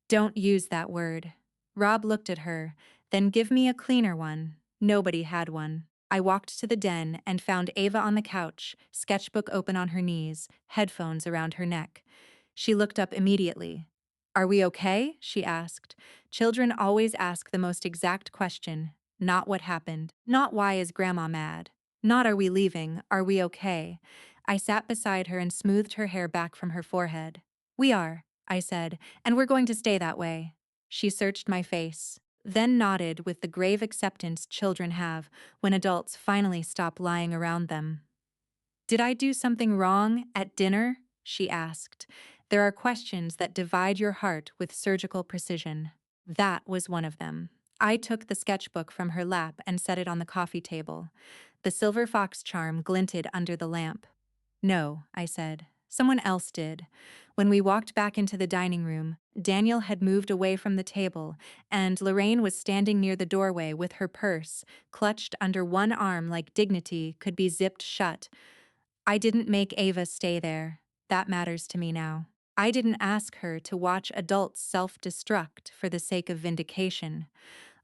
Don't use that word. Rob looked at her. Then give me a cleaner one. Nobody had one. I walked to the den and found Ava on the couch, sketchbook open on her knees, headphones around her neck. She looked up immediately. "Are we okay?" she asked. Children always ask the most exact question, not what happened, not why is Grandma mad, not are we leaving, are we okay? I sat beside her and smoothed her hair back from her forehead. "We are," I said, "and we're going to stay that way." She searched my face, then nodded with the grave acceptance children have when adults finally stop lying around them. "Did I do something wrong at dinner?" she asked. There are questions that divide your heart with surgical precision. That was one of them. I took the sketchbook from her lap and set it on the coffee table. The silver fox charm glinted under the lamp. "No," I said. "Someone else did." When we walked back into the dining room, Daniel had moved away from the table, and Lorraine was standing near the doorway with her purse, clutched under one arm like dignity could be zipped shut. I didn't make Ava stay there. That matters to me now. I didn't ask her to watch adults self-destruct for the sake of vindication.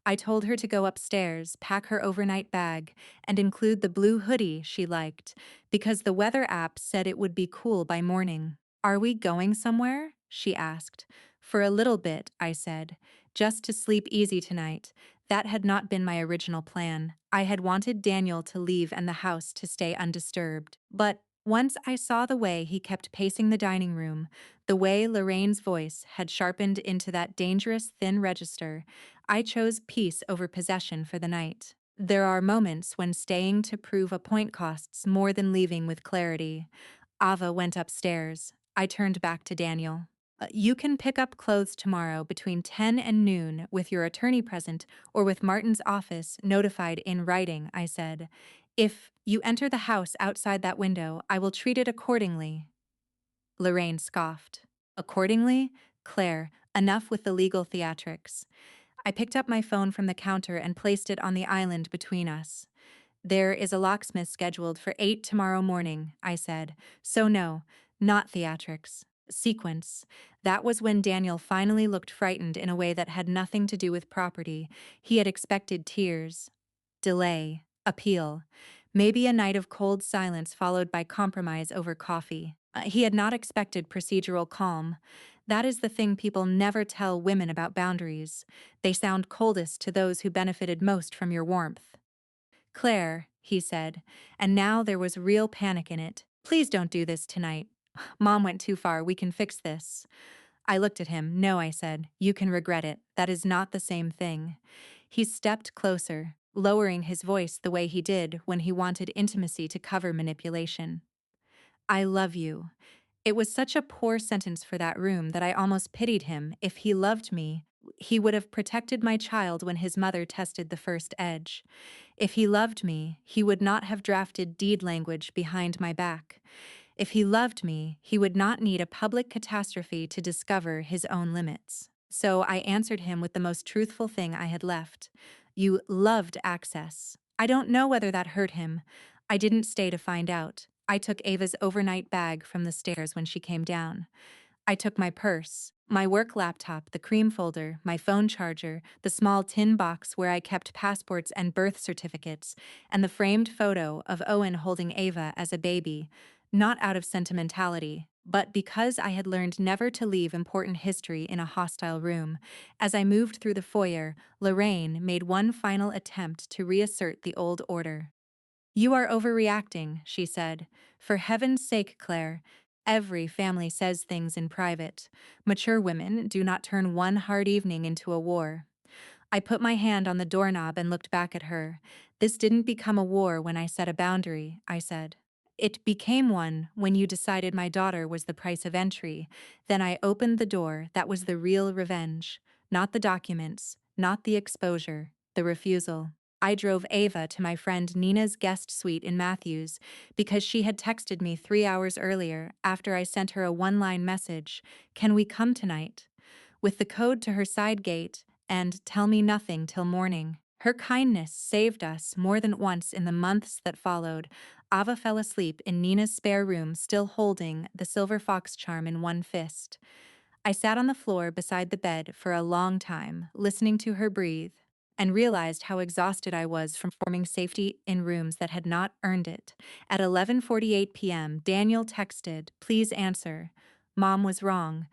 I told her to go upstairs, pack her overnight bag, and include the blue hoodie she liked, because the weather app said it would be cool by morning. "Are we going somewhere?" she asked. "For a little bit," I said. "Just to sleep easy tonight." That had not been my original plan. I had wanted Daniel to leave and the house to stay undisturbed. But once I saw the way he kept pacing the dining room, the way Lorraine's voice had sharpened into that dangerous thin register, I chose peace over possession for the night. There are moments when staying to prove a point costs more than leaving with clarity. Ava went upstairs. I turned back to Daniel. You can pick up clothes tomorrow between 10 and noon with your attorney present or with Martin's office notified in writing," I said. "If you enter the house outside that window, I will treat it accordingly." Lorraine scoffed. "Accordingly? Claire, enough with the legal theatrics." I picked up my phone from the counter and placed it on the island between us. "There is a locksmith scheduled for 8 tomorrow morning," I said. "So no, not theatrics. Sequence." That was when Daniel finally looked frightened in a way that had nothing to do with property. He had expected tears. Delay. Appeal. Maybe a night of cold silence followed by compromise over coffee. He had not expected procedural calm. That is the thing people never tell women about boundaries. They sound coldest to those who benefited most from your warmth. "Claire," he said, and now there was real panic in it. "Please don't do this tonight. Mom went too far, we can fix this." I looked at him. "No," I said, "you can regret it. That is not the same thing." He stepped closer, lowering his voice the way he did when he wanted intimacy to cover manipulation. "I love you." It was such a poor sentence for that room that I almost pitied him. If he loved me, he would have protected my child when his mother tested the first edge. If he loved me, he would not have drafted deed language behind my back. If he loved me, he would not need a public catastrophe to discover his own limits. So I answered him with the most truthful thing I had left. "You loved access." I don't know whether that hurt him. I didn't stay to find out. I took Ava's overnight bag from the stairs when she came down. I took my purse, my work laptop, the cream folder, my phone charger, the small tin box where I kept passports and birth certificates, and the framed photo of Owen holding Ava as a baby, not out of sentimentality, but because I had learned never to leave important history in a hostile room. As I moved through the foyer, Lorraine made one final attempt to reassert the old order. "You are overreacting," she said. "For heaven's sake, Claire. Every family says things in private. Mature women do not turn one hard evening into a war." I put my hand on the doorknob and looked back at her. "This didn't become a war when I set a boundary," I said. "It became one when you decided my daughter was the price of entry. Then I opened the door. That was the real revenge. Not the documents, not the exposure, the refusal." I drove Ava to my friend Nina's guest suite in Matthews because she had texted me 3 hours earlier after I sent her a one-line message, "Can we come tonight?" with the code to her side gate and "Tell me nothing till morning." Her kindness saved us more than once in the months that followed. Ava fell asleep in Nina's spare room, still holding the silver fox charm in one fist. I sat on the floor beside the bed for a long time, listening to her breathe. and realized how exhausted I was from forming safety in rooms that had not earned it. At 11:48 p.m., Daniel texted, "Please answer. Mom was wrong.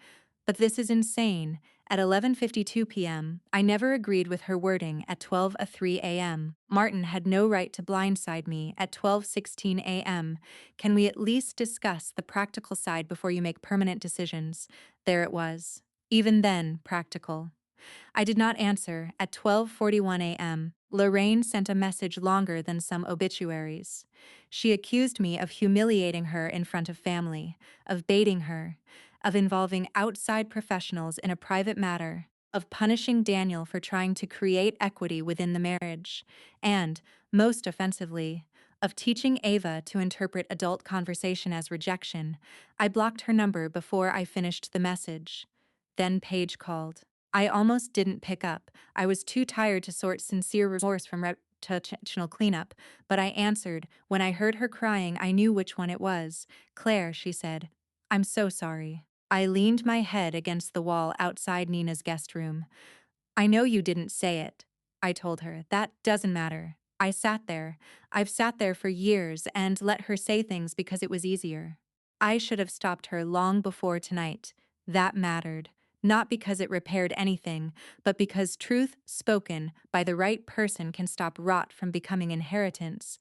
But this is insane." At 11:52 p.m., I never agreed with her wording. At 12:03 a.m., Martin had no right to blindside me. At 12:16 a.m., "Can we at least discuss the practical side before you make permanent decisions?" There it was. Even then, practical. I did not answer. At 12:41 a.m., Lorraine sent a message longer than some obituaries. She accused me of humiliating her in front of family, of baiting her, of involving outside professionals in a private matter, of punishing Daniel for trying to create equity within the marriage, and, most offensively, of teaching Ava to interpret adult conversation as rejection. I blocked her number before I finished the message. Then Paige called. I almost didn't pick up. I was too tired to sort sincere remorse from reputational cleanup, but I answered. When I heard her crying, I knew which one it was. "Claire," she said. "I'm so sorry." I leaned my head against the wall outside Nina's guest room. "I know you didn't say it," I told her. "That doesn't matter. I sat there. I've sat there for years and let her say things because it was easier. I should have stopped her long before tonight. That mattered. Not because it repaired anything, but because truth spoken by the right person can stop rot from becoming inheritance."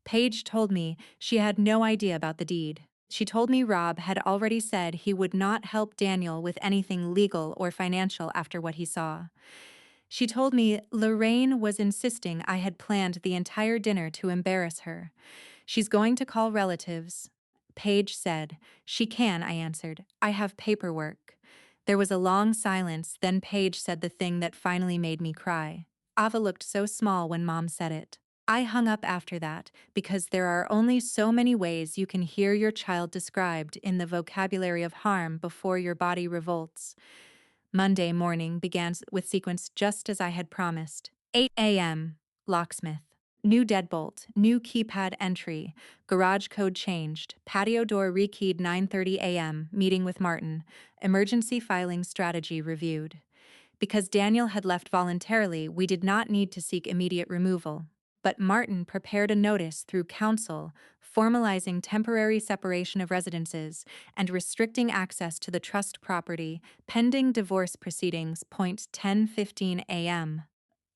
Paige told me she had no idea about the deed. She told me Rob had already said he would not help Daniel with anything legal or financial after what he saw. She told me Lorraine was insisting I had planned the entire dinner to embarrass her. "She's going to call relatives." Paige said. "She can," I answered. "I have paperwork." There was a long silence, then Paige said the thing that finally made me cry. Ava looked so small when Mom said it. I hung up after that, because there are only so many ways you can hear your child described in the vocabulary of harm before your body revolts. Monday morning began with sequence just as I had promised. 8 a.m. Locksmith. New deadbolt, new keypad entry, garage code changed, patio door rekeyed 9:30 a.m., meeting with Martin, emergency filing strategy reviewed. Because Daniel had left voluntarily, we did not need to seek immediate removal. But Martin prepared a notice through council, formalizing temporary separation of residences and restricting access to the trust property, pending divorce proceedings. 10:15 a.m.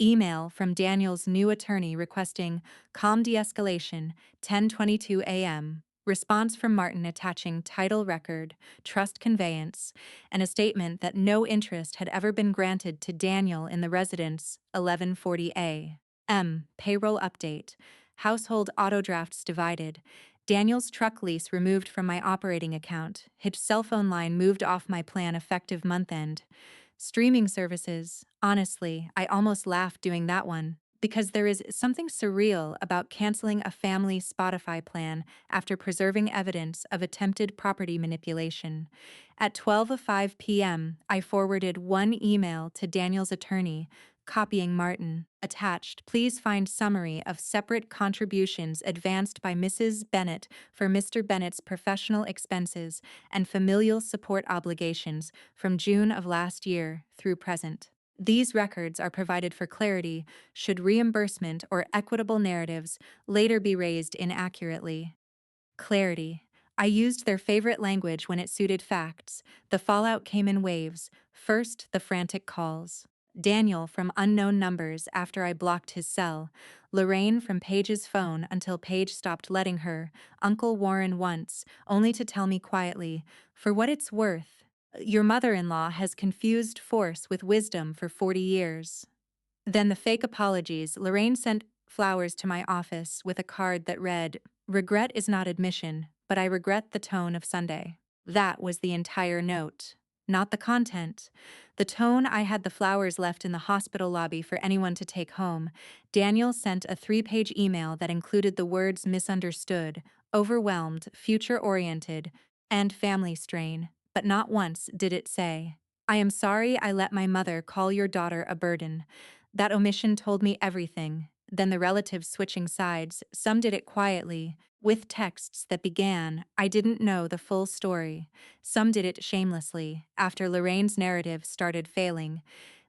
Email from Daniel's new attorney requesting calm de-escalation. 10:22 a.m. Response from Martin attaching title record, trust conveyance, and a statement that no interest had ever been granted to Daniel in the residence. 11:40 a.m. Payroll update. Household auto drafts divided. Daniel's truck lease removed from my operating account. His cell phone line moved off my plan effective month end. Streaming services. Honestly, I almost laughed doing that one, because there is something surreal about canceling a family Spotify plan after preserving evidence of attempted property manipulation. At 12:05 p.m., I forwarded one email to Daniel's attorney, copying Martin. Attached, please find summary of separate contributions advanced by Mrs. Bennett for Mr. Bennett's professional expenses and familial support obligations from June of last year through present. These records are provided for clarity should reimbursement or equitable narratives later be raised inaccurately. Clarity. I used their favorite language when it suited facts. The fallout came in waves. First, the frantic calls. Daniel from unknown numbers after I blocked his cell. Lorraine from Paige's phone until Paige stopped letting her. Uncle Warren once, only to tell me quietly, "For what it's worth, your mother-in-law has confused force with wisdom for 40 years. Then the fake apologies. Lorraine sent flowers to my office with a card that read, "Regret is not admission, but I regret the tone of Sunday." That was the entire note. Not the content. The tone. I had the flowers left in the hospital lobby for anyone to take home. Daniel sent a 3-page email that included the words misunderstood, overwhelmed, future-oriented, and family strain, but not once did it say, "I am sorry I let my mother call your daughter a burden." That omission told me everything. Then the relatives switching sides, some did it quietly, with texts that began, "I didn't know the full story." Some did it shamelessly, after Lorraine's narrative started failing.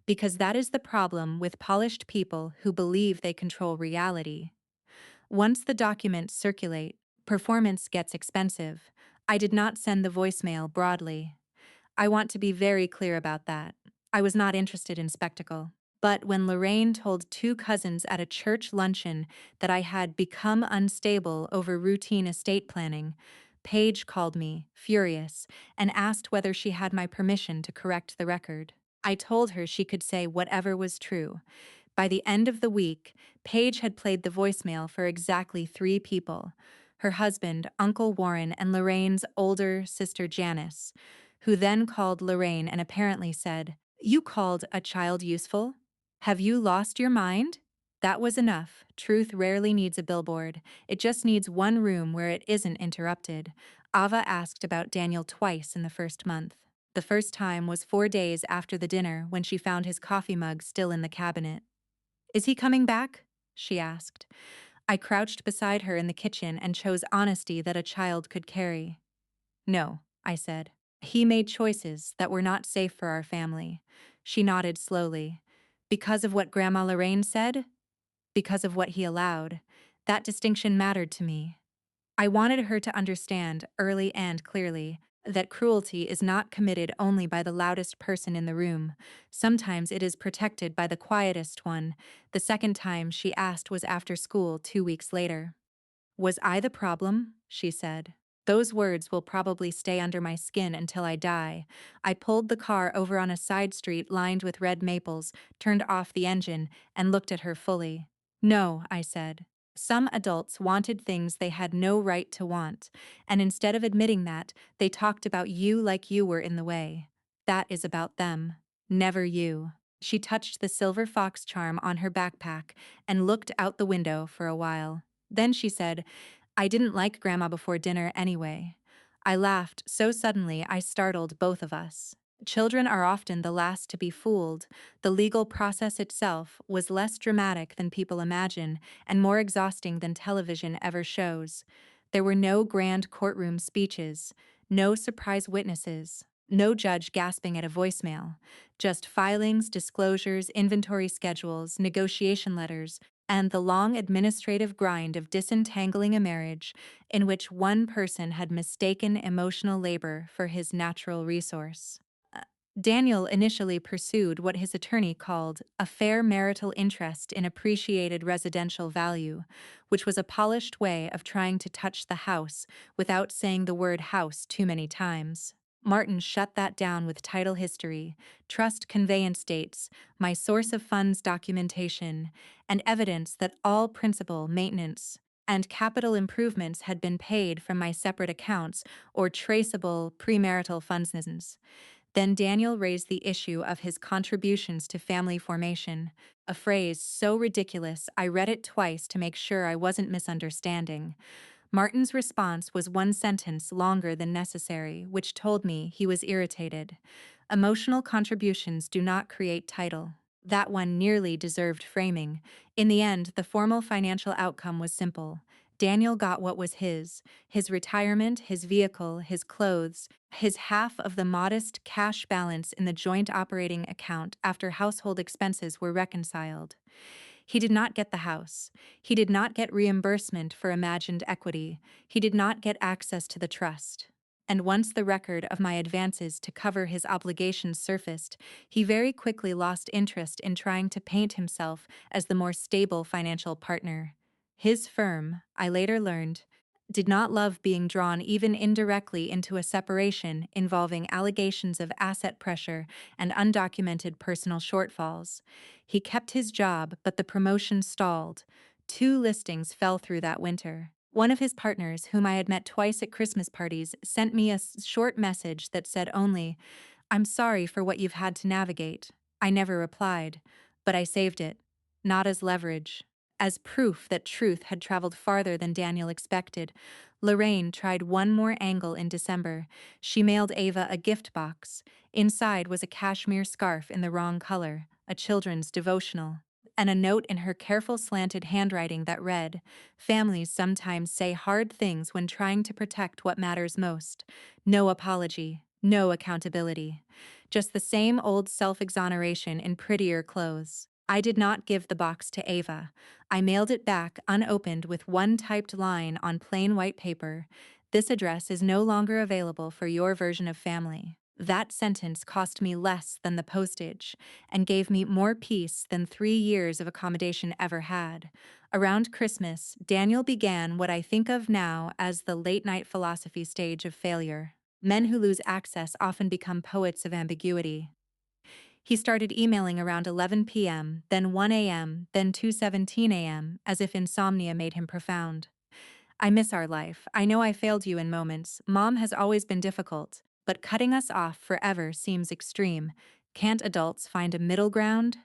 Because that is the problem with polished people who believe they control reality. Once the documents circulate, performance gets expensive. I did not send the voicemail broadly. I want to be very clear about that. I was not interested in spectacle. But when Lorraine told two cousins at a church luncheon that I had become unstable over routine estate planning, Paige called me, furious, and asked whether she had my permission to correct the record. I told her she could say whatever was true. By the end of the week, Paige had played the voicemail for exactly 3 people: her husband, Uncle Warren, and Lorraine's older sister Janice, who then called Lorraine and apparently said, "You called a child useful? Have you lost your mind?" That was enough. Truth rarely needs a billboard. It just needs one room where it isn't interrupted. Ava asked about Daniel twice in the first month. The first time was 4 days after the dinner when she found his coffee mug still in the cabinet. "Is he coming back?" she asked. I crouched beside her in the kitchen and chose honesty that a child could carry. "No," I said. "He made choices that were not safe for our family." She nodded slowly. "Because of what Grandma Lorraine said? Because of what he allowed?" That distinction mattered to me. I wanted her to understand, early and clearly, that cruelty is not committed only by the loudest person in the room. Sometimes it is protected by the quietest one. The second time she asked was after school 2 weeks later. "Was I the problem?" she said. "Those words will probably stay under my skin until I die." I pulled the car over on a side street lined with red maples, turned off the engine, and looked at her fully. "No," I said. "Some adults wanted things they had no right to want, and instead of admitting that, they talked about you like you were in the way. That is about them, never you." She touched the silver fox charm on her backpack and looked out the window for a while. Then she said, "I didn't like Grandma before dinner anyway." I laughed so suddenly I startled both of us. Children are often the last to be fooled. The legal process itself was less dramatic than people imagine and more exhausting than television ever shows. There were no grand courtroom speeches, no surprise witnesses, no judge gasping at a voicemail, just filings, disclosures, inventory schedules, negotiation letters, and the long administrative grind of disentangling a marriage in which one person had mistaken emotional labor for his natural resource. Daniel initially pursued what his attorney called a fair marital interest in appreciated residential value, which was a polished way of trying to touch the house without saying the word house too many times. Martin shut that down with title history, trust conveyance dates, my source of funds documentation, and evidence that all principal, maintenance, and capital improvements had been paid from my separate accounts or traceable premarital funds. Then Daniel raised the issue of his contributions to family formation, a phrase so ridiculous I read it twice to make sure I wasn't misunderstanding. Martin's response was one sentence longer than necessary, which told me he was irritated. "Emotional contributions do not create title." That one nearly deserved framing. In the end, the formal financial outcome was simple. Daniel got what was his retirement, his vehicle, his clothes, his half of the modest cash balance in the joint operating account after household expenses were reconciled. He did not get the house. He did not get reimbursement for imagined equity. He did not get access to the trust. And once the record of my advances to cover his obligations surfaced, he very quickly lost interest in trying to paint himself as the more stable financial partner. His firm, I later learned, did not love being drawn even indirectly into a separation involving allegations of asset pressure and undocumented personal shortfalls. He kept his job, but the promotion stalled. 2 listings fell through that winter. One of his partners, whom I had met twice at Christmas parties, sent me a short message that said only, "I'm sorry for what you've had to navigate." I never replied, but I saved it, not as leverage, as proof that truth had traveled farther than Daniel expected. Lorraine tried one more angle in December. She mailed Ava a gift box. Inside was a cashmere scarf in the wrong color, a children's devotional, and a note in her careful slanted handwriting that read, "Families sometimes say hard things when trying to protect what matters most. No apology. No accountability. Just the same old self-exoneration in prettier clothes. I did not give the box to Ava. I mailed it back unopened with one typed line on plain white paper. This address is no longer available for your version of family. That sentence cost me less than the postage and gave me more peace than 3 years of accommodation ever had. Around Christmas, Daniel began what I think of now as the late-night philosophy stage of failure. Men who lose access often become poets of ambiguity. He started emailing around 11 p.m., then 1 a.m., then 2:17 a.m., as if insomnia made him profound. I miss our life. I know I failed you in moments. Mom has always been difficult, but cutting us off forever seems extreme. Can't adults find a middle ground?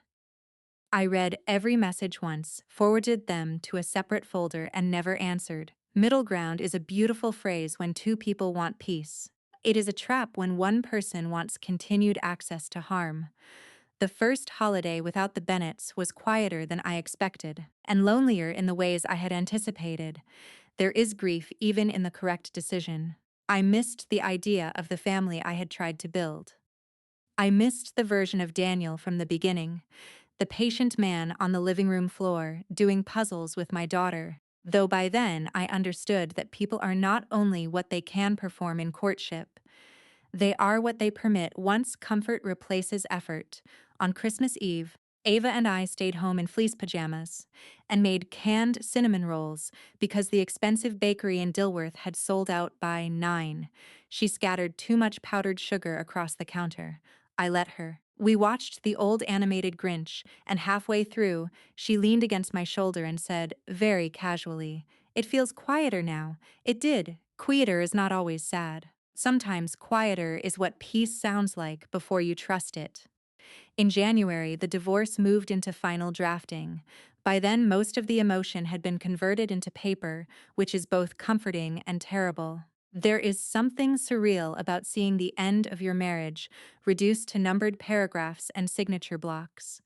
I read every message once, forwarded them to a separate folder, and never answered. Middle ground is a beautiful phrase when two people want peace. It is a trap when one person wants continued access to harm. The first holiday without the Bennetts was quieter than I expected, and lonelier in the ways I had anticipated. There is grief even in the correct decision. I missed the idea of the family I had tried to build. I missed the version of Daniel from the beginning, the patient man on the living room floor, doing puzzles with my daughter, though by then I understood that people are not only what they can perform in courtship, they are what they permit once comfort replaces effort. On Christmas Eve, Ava and I stayed home in fleece pajamas and made canned cinnamon rolls because the expensive bakery in Dilworth had sold out by 9. She scattered too much powdered sugar across the counter. I let her. We watched the old animated Grinch, and halfway through, she leaned against my shoulder and said, very casually, "It feels quieter now." It did. Quieter is not always sad. Sometimes quieter is what peace sounds like before you trust it. In January, the divorce moved into final drafting. By then, most of the emotion had been converted into paper, which is both comforting and terrible. There is something surreal about seeing the end of your marriage reduced to numbered paragraphs and signature blocks.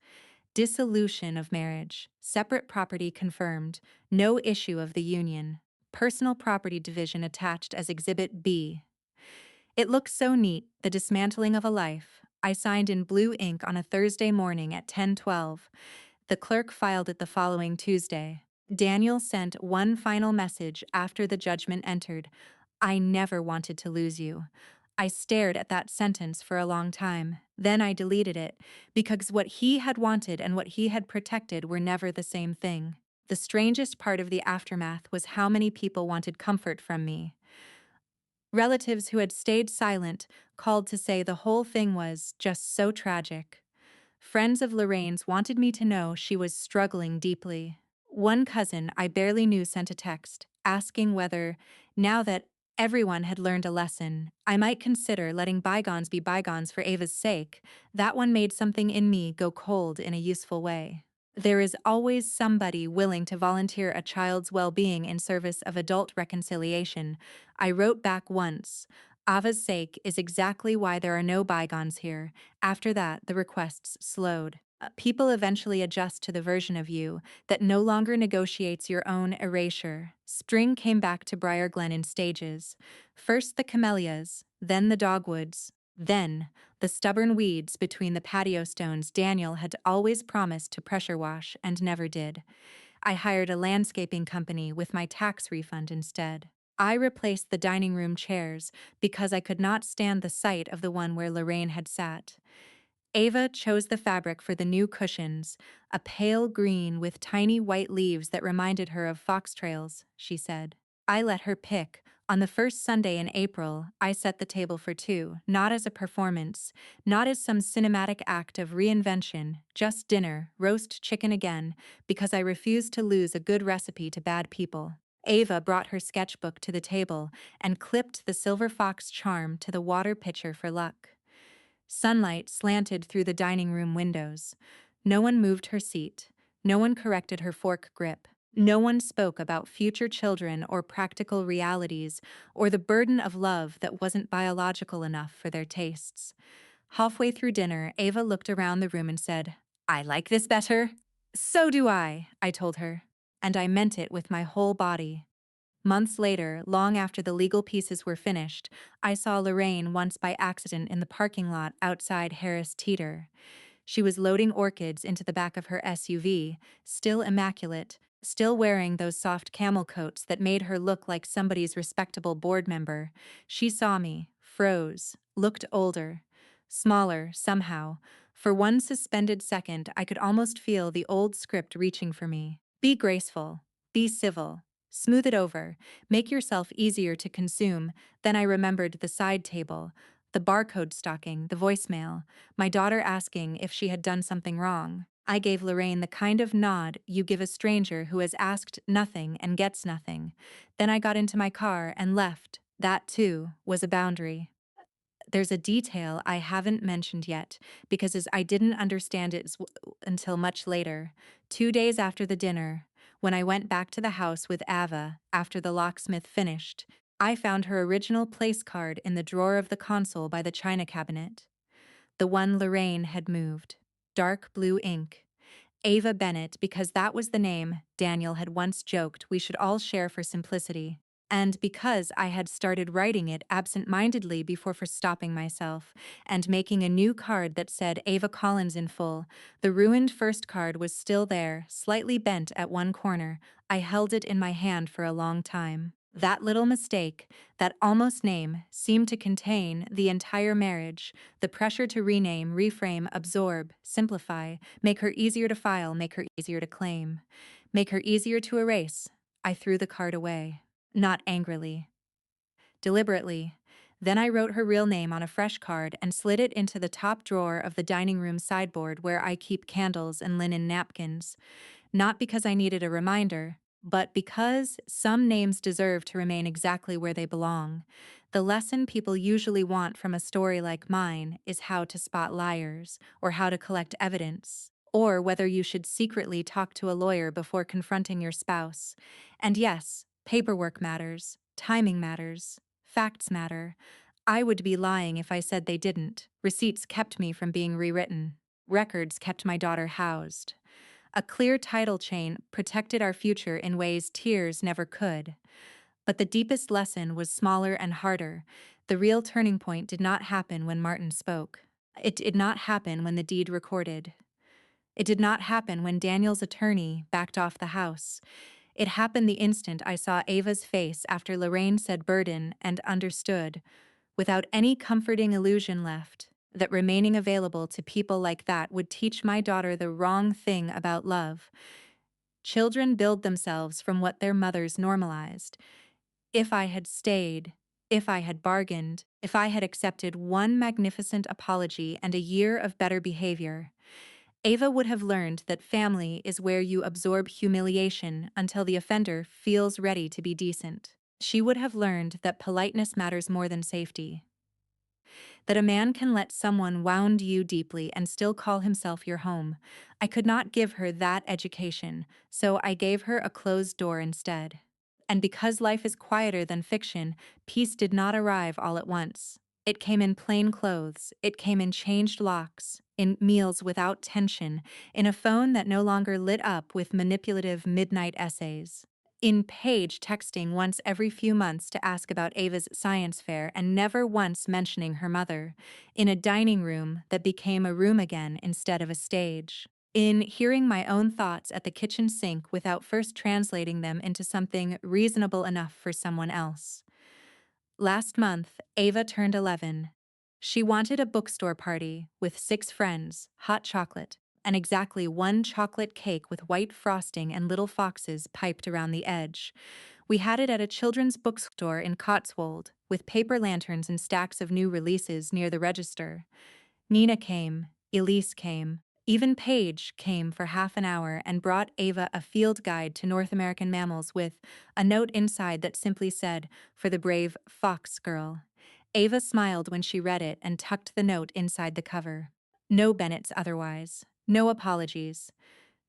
Dissolution of marriage, separate property confirmed, no issue of the union, personal property division attached as Exhibit B. It looked so neat, the dismantling of a life. I signed in blue ink on a Thursday morning at 10:12. The clerk filed it the following Tuesday. Daniel sent one final message after the judgment entered. I never wanted to lose you. I stared at that sentence for a long time. Then I deleted it, because what he had wanted and what he had protected were never the same thing. The strangest part of the aftermath was how many people wanted comfort from me. Relatives who had stayed silent called to say the whole thing was just so tragic. Friends of Lorraine's wanted me to know she was struggling deeply. One cousin I barely knew sent a text, asking whether, now that everyone had learned a lesson, I might consider letting bygones be bygones for Ava's sake. That one made something in me go cold in a useful way. There is always somebody willing to volunteer a child's well-being in service of adult reconciliation. I wrote back once. Ava's sake is exactly why there are no bygones here. After that, the requests slowed. People eventually adjust to the version of you that no longer negotiates your own erasure. Spring came back to Briar Glen in stages. First the camellias, then the dogwoods, then the stubborn weeds between the patio stones Daniel had always promised to pressure wash and never did. I hired a landscaping company with my tax refund instead. I replaced the dining room chairs because I could not stand the sight of the one where Lorraine had sat. Ava chose the fabric for the new cushions, a pale green with tiny white leaves that reminded her of foxtrails, she said. I let her pick. On the first Sunday in April, I set the table for two, not as a performance, not as some cinematic act of reinvention, just dinner, roast chicken again, because I refused to lose a good recipe to bad people. Ava brought her sketchbook to the table and clipped the silver fox charm to the water pitcher for luck. Sunlight slanted through the dining room windows. No one moved her seat. No one corrected her fork grip. No one spoke about future children or practical realities or the burden of love that wasn't biological enough for their tastes. Halfway through dinner, Ava looked around the room and said, "I like this better." "So do I told her, and I meant it with my whole body. Months later, long after the legal pieces were finished, I saw Lorraine once by accident in the parking lot outside Harris Teeter. She was loading orchids into the back of her SUV, still immaculate, still wearing those soft camel coats that made her look like somebody's respectable board member. She saw me, froze, looked older, smaller, somehow. For one suspended second, I could almost feel the old script reaching for me. Be graceful, be civil, smooth it over, make yourself easier to consume. Then I remembered the side table, the barcode stocking, the voicemail, my daughter asking if she had done something wrong. I gave Lorraine the kind of nod you give a stranger who has asked nothing and gets nothing. Then I got into my car and left. That, too, was a boundary. There's a detail I haven't mentioned yet, because as I didn't understand it until much later. 2 days after the dinner, when I went back to the house with Ava after the locksmith finished, I found her original place card in the drawer of the console by the china cabinet. The one Lorraine had moved. Dark blue ink. Ava Bennett, because that was the name Daniel had once joked we should all share for simplicity. And because I had started writing it absent-mindedly before for stopping myself, and making a new card that said Ava Collins in full, the ruined first card was still there, slightly bent at one corner. I held it in my hand for a long time. That little mistake, that almost name, seemed to contain the entire marriage, the pressure to rename, reframe, absorb, simplify, make her easier to file, make her easier to claim, make her easier to erase. I threw the card away. Not angrily. Deliberately. Then I wrote her real name on a fresh card and slid it into the top drawer of the dining room sideboard where I keep candles and linen napkins. Not because I needed a reminder, but because some names deserve to remain exactly where they belong. The lesson people usually want from a story like mine is how to spot liars, or how to collect evidence, or whether you should secretly talk to a lawyer before confronting your spouse. And yes, paperwork matters, timing matters, facts matter. I would be lying if I said they didn't. Receipts kept me from being rewritten. Records kept my daughter housed. A clear title chain protected our future in ways tears never could. But the deepest lesson was smaller and harder. The real turning point did not happen when Martin spoke. It did not happen when the deed recorded. It did not happen when Daniel's attorney backed off the house. It happened the instant I saw Ava's face after Lorraine said burden and understood, without any comforting illusion left, that remaining available to people like that would teach my daughter the wrong thing about love. Children build themselves from what their mothers normalized. If I had stayed, if I had bargained, if I had accepted one magnificent apology and a year of better behavior, Ava would have learned that family is where you absorb humiliation until the offender feels ready to be decent. She would have learned that politeness matters more than safety. That a man can let someone wound you deeply and still call himself your home. I could not give her that education, so I gave her a closed door instead. And because life is quieter than fiction, peace did not arrive all at once. It came in plain clothes, it came in changed locks, in meals without tension, in a phone that no longer lit up with manipulative midnight essays, in Paige texting once every few months to ask about Ava's science fair and never once mentioning her mother, in a dining room that became a room again instead of a stage, in hearing my own thoughts at the kitchen sink without first translating them into something reasonable enough for someone else. Last month, Ava turned 11. She wanted a bookstore party with 6 friends, hot chocolate, and exactly one chocolate cake with white frosting and little foxes piped around the edge. We had it at a children's bookstore in Cotswold, with paper lanterns and stacks of new releases near the register. Nina came, Elise came, even Paige came for half an hour and brought Ava a field guide to North American mammals with a note inside that simply said, "For the brave fox girl." Ava smiled when she read it and tucked the note inside the cover. No Bennetts otherwise. No apologies.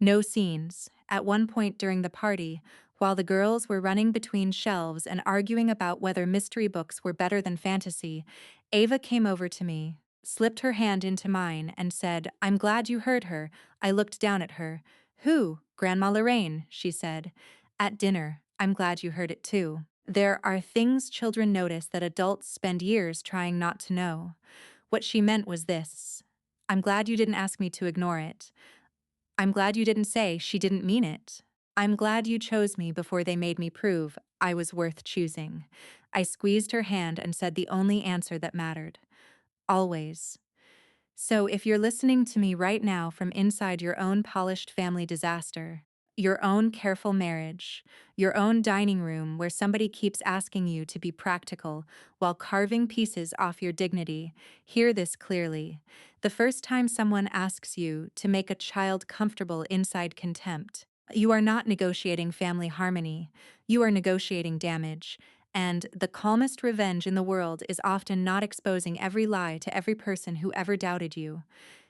No scenes. At one point during the party, while the girls were running between shelves and arguing about whether mystery books were better than fantasy, Ava came over to me, slipped her hand into mine, and said, "I'm glad you heard her." I looked down at her. "Who? Grandma Lorraine," she said. "At dinner. I'm glad you heard it too. There are things children notice that adults spend years trying not to know. What she meant was this: I'm glad you didn't ask me to ignore it. I'm glad you didn't say she didn't mean it. I'm glad you chose me before they made me prove I was worth choosing. I squeezed her hand and said the only answer that mattered. Always. So, if you're listening to me right now from inside your own polished family disaster, your own careful marriage, your own dining room where somebody keeps asking you to be practical while carving pieces off your dignity, hear this clearly. The first time someone asks you to make a child comfortable inside contempt, you are not negotiating family harmony, you are negotiating damage. And the calmest revenge in the world is often not exposing every lie to every person who ever doubted you.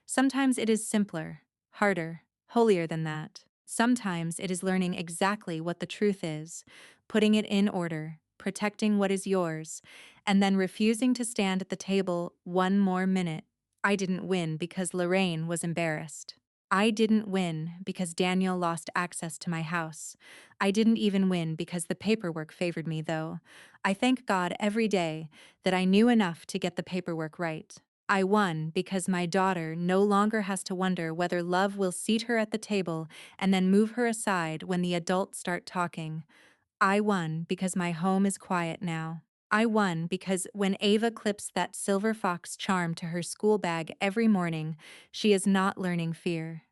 Sometimes it is simpler, harder, holier than that. Sometimes it is learning exactly what the truth is, putting it in order, protecting what is yours, and then refusing to stand at the table one more minute. I didn't win because Lorraine was embarrassed. I didn't win because Daniel lost access to my house. I didn't even win because the paperwork favored me, though. I thank God every day that I knew enough to get the paperwork right. I won because my daughter no longer has to wonder whether love will seat her at the table and then move her aside when the adults start talking. I won because my home is quiet now. I won because when Ava clips that silver fox charm to her school bag every morning, she is not learning fear.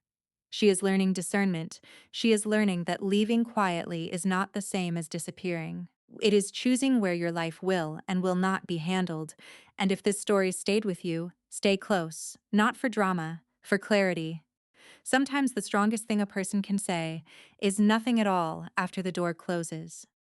She is learning discernment. She is learning that leaving quietly is not the same as disappearing. It is choosing where your life will and will not be handled. And if this story stayed with you, stay close. Not for drama, for clarity. Sometimes the strongest thing a person can say is nothing at all after the door closes.